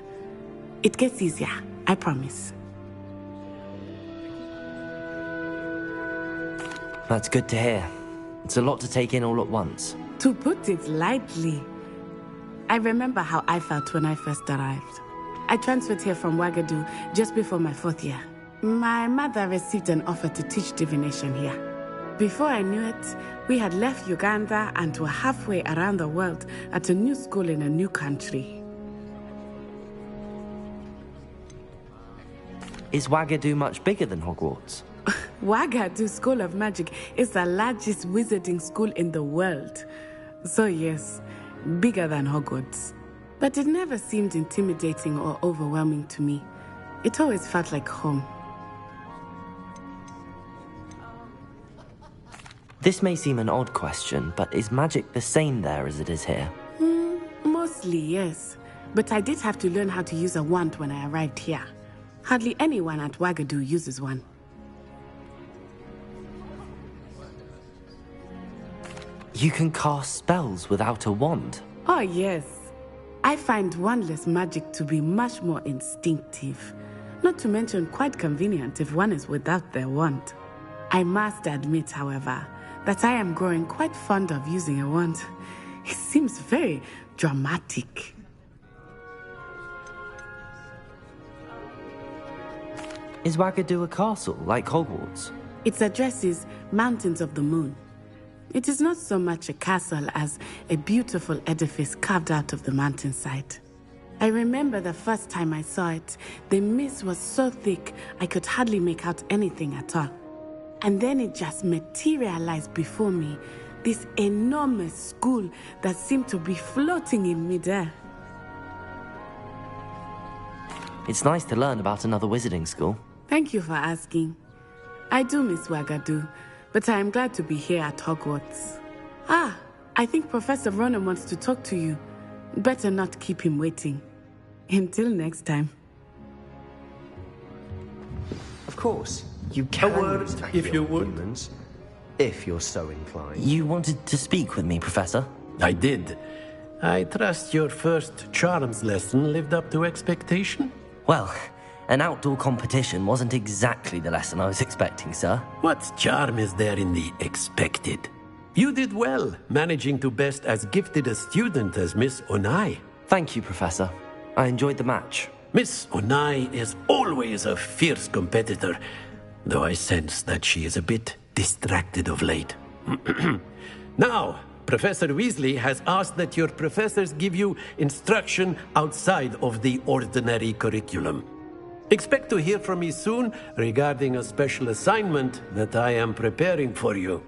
It gets easier, I promise. That's good to hear. It's a lot to take in all at once. To put it lightly, I remember how I felt when I first arrived. I transferred here from Wagadu just before my 4th year. My mother received an offer to teach divination here. Before I knew it, we had left Uganda and were halfway around the world at a new school in a new country. Is Wagadu much bigger than Hogwarts? Wagadu School of Magic is the largest wizarding school in the world. So yes, bigger than Hogwarts. But it never seemed intimidating or overwhelming to me. It always felt like home. This may seem an odd question, but is magic the same there as it is here? Mostly, yes. But I did have to learn how to use a wand when I arrived here. Hardly anyone at Wagadu uses one. You can cast spells without a wand? Oh, yes. I find wandless magic to be much more instinctive. Not to mention quite convenient if one is without their wand. I must admit, however, that I am growing quite fond of using a wand. It seems very dramatic. Is Wagadu a castle, like Hogwarts? Its address is Mountains of the Moon. It is not so much a castle as a beautiful edifice carved out of the mountainside. I remember the first time I saw it, the mist was so thick I could hardly make out anything at all. And then it just materialized before me, this enormous school that seemed to be floating in midair. It's nice to learn about another wizarding school. Thank you for asking. I do miss Wagadu, but I am glad to be here at Hogwarts. I think Professor Ronan wants to talk to you. Better not keep him waiting. Until next time. Of course, you can A word, use if you would. humans, if you're so inclined. You wanted to speak with me, Professor? I did. I trust your first charms lesson lived up to expectation? Well, an outdoor competition wasn't exactly the lesson I was expecting, sir. What charm is there in the expected? You did well, managing to best as gifted a student as Miss Onai. Thank you, Professor. I enjoyed the match. Miss Onai is always a fierce competitor, though I sense that she is a bit distracted of late. Now, Professor Weasley has asked that your professors give you instruction outside of the ordinary curriculum. Expect to hear from me soon regarding a special assignment that I am preparing for you.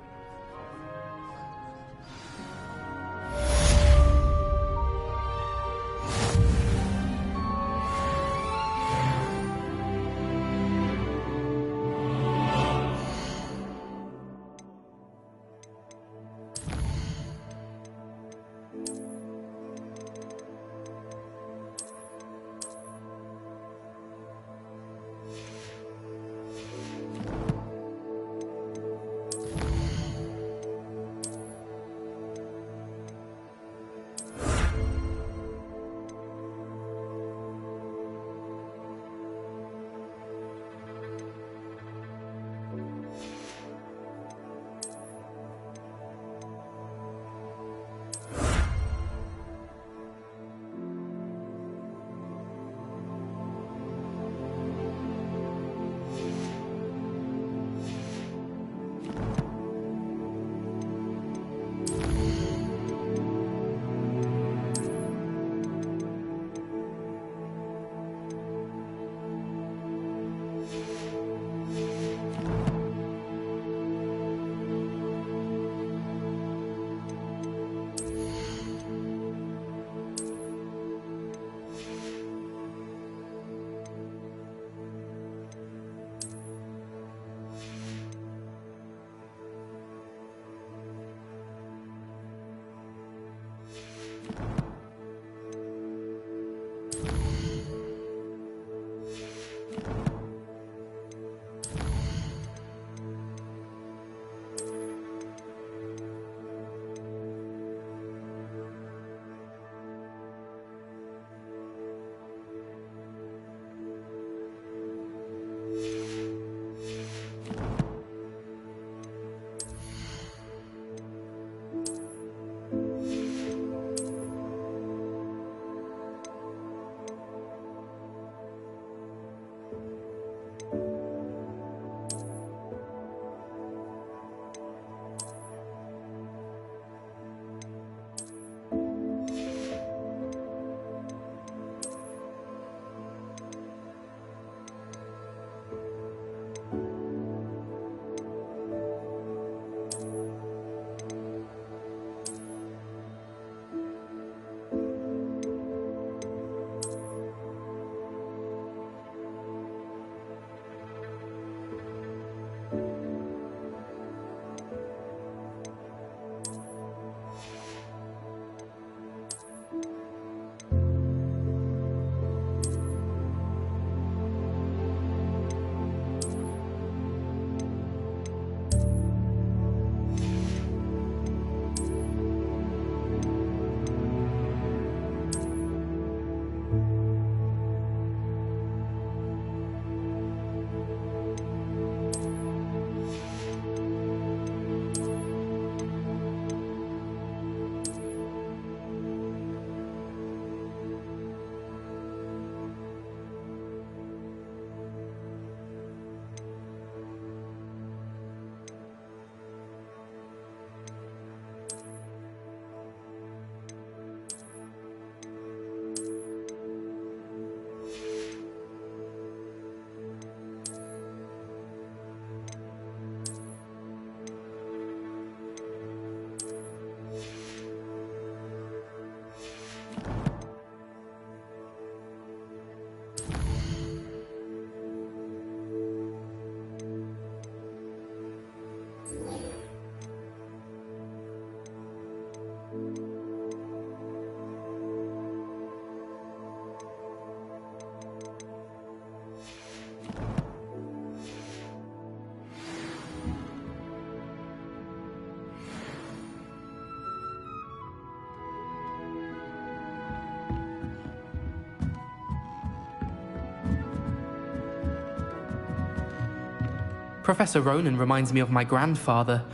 Professor Ronan reminds me of my grandfather.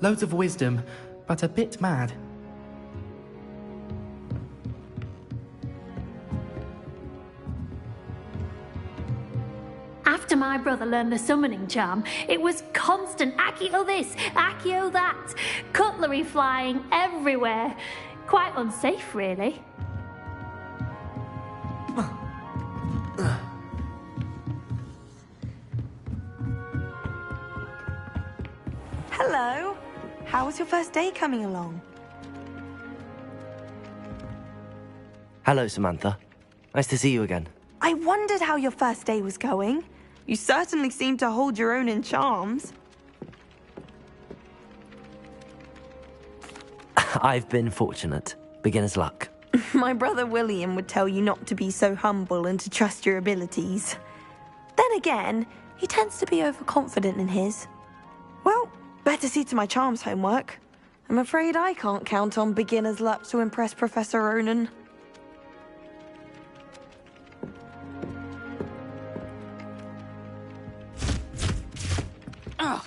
Loads of wisdom, but a bit mad. After my brother learned the summoning charm, it was constant Accio this, Accio that, cutlery flying everywhere. Quite unsafe, really. Hello. How was your first day coming along? Hello, Samantha. Nice to see you again. I wondered how your first day was going. You certainly seem to hold your own in charms. I've been fortunate. Beginner's luck. My brother William would tell you not to be so humble and to trust your abilities. Then again, he tends to be overconfident in his. Well, better see to my charms homework. I'm afraid I can't count on beginner's luck to impress Professor Ronan. Ugh.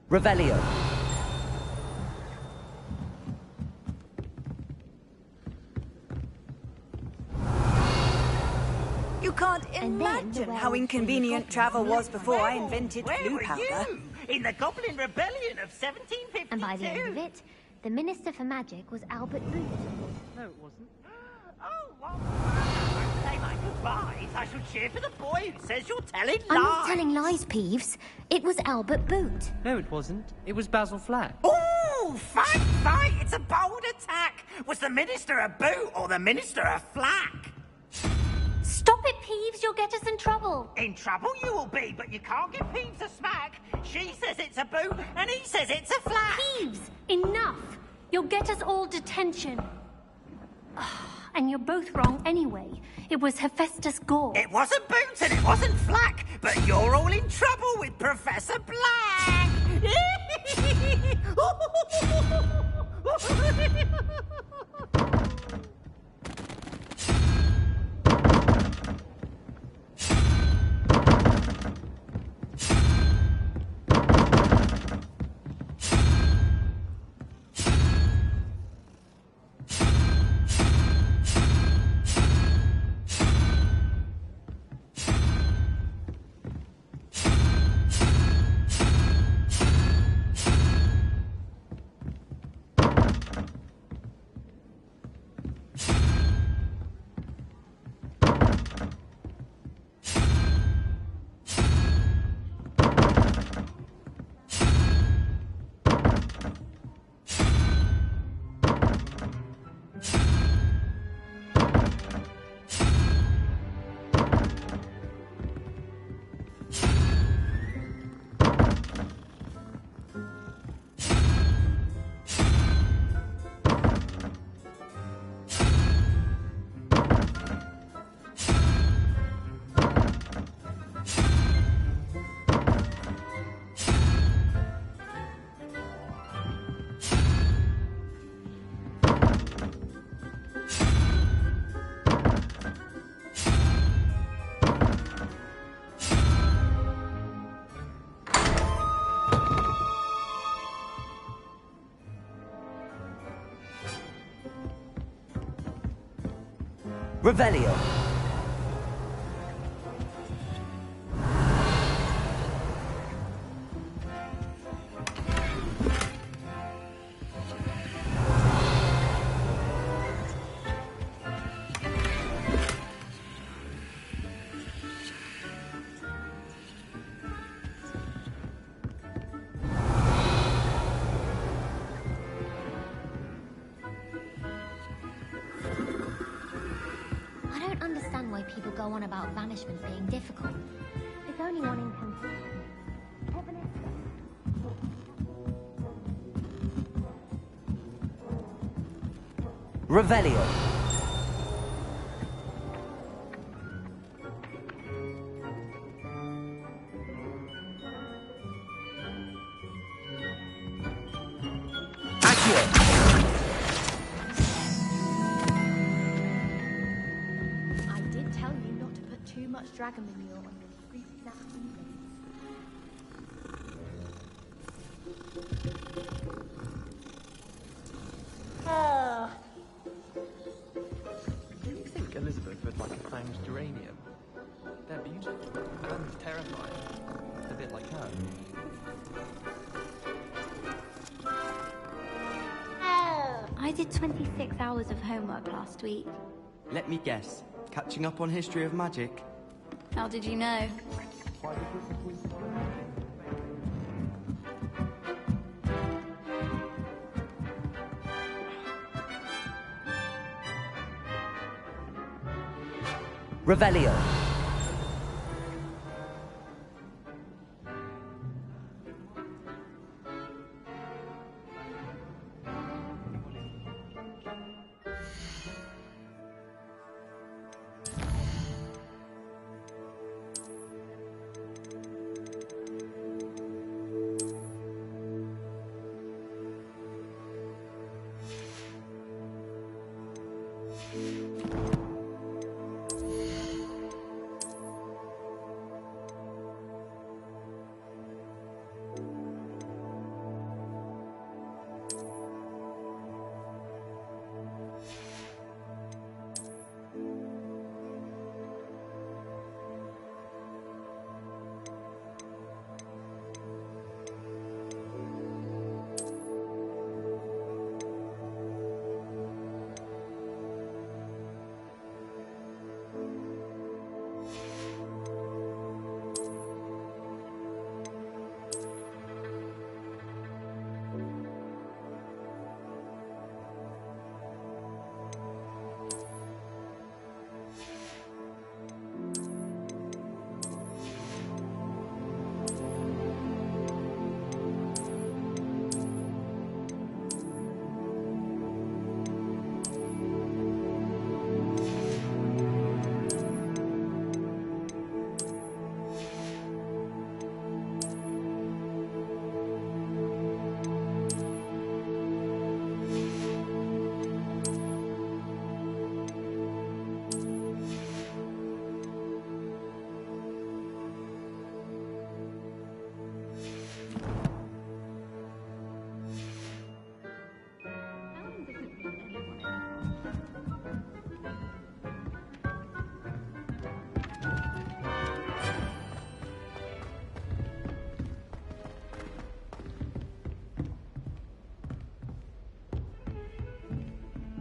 Revelio. You can't imagine how inconvenient travel was before I invented glue powder. in the Goblin Rebellion of 1752. And by the end of it, the Minister for Magic was Albert Boot. No, it wasn't. Oh, well, I say my goodbyes. I shall cheer for the boy who says you're telling lies. I'm not telling lies, Peeves. It was Albert Boot. No, it wasn't. It was Basil Flack. Oh, fight! It's a bold attack. Was the Minister a boot or the Minister a flack? Stop it, Peeves. You'll get us in trouble. In trouble you will be, but you can't give Peeves a smack. She says it's a boot, and he says it's a flack. Peeves, enough. You'll get us all detention. And you're both wrong anyway. It was Hephaestus Gore. It wasn't Boots and it wasn't Flack, but you're all in trouble with Professor Black. Revelio. People go on about banishment being difficult. There's only one incantation. Revelio. Dragon manure on your fruity napkin blades. Do you think Elizabeth would like a fanged geranium? They're beautiful and terrifying. A bit like her. I did 26 hours of homework last week. Let me guess. Catching up on history of magic? How did you know? Revelio.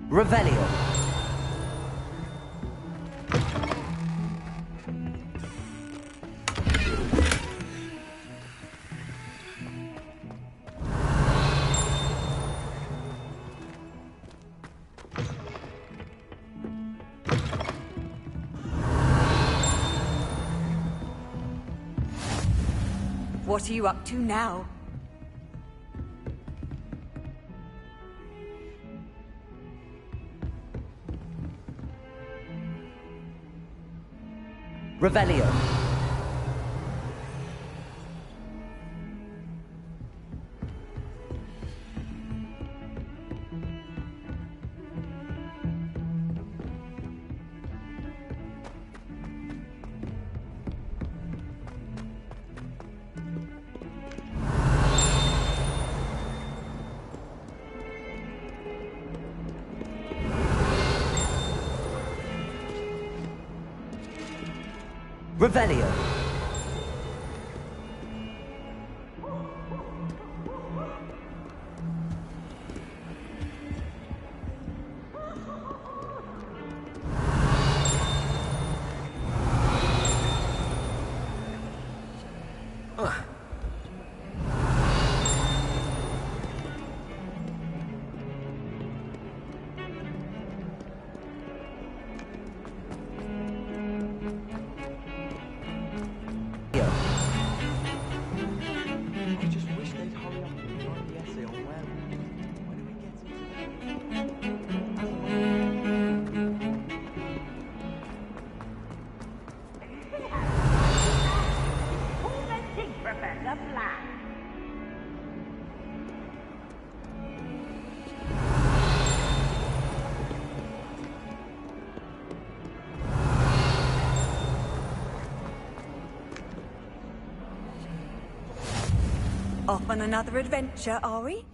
Revelio. What are you up to now? Revelio. Revelio. I just wish they'd hurry up and write the essay on werewolves. When are we getting to Tormenting Professor Black. Off on another adventure, are we?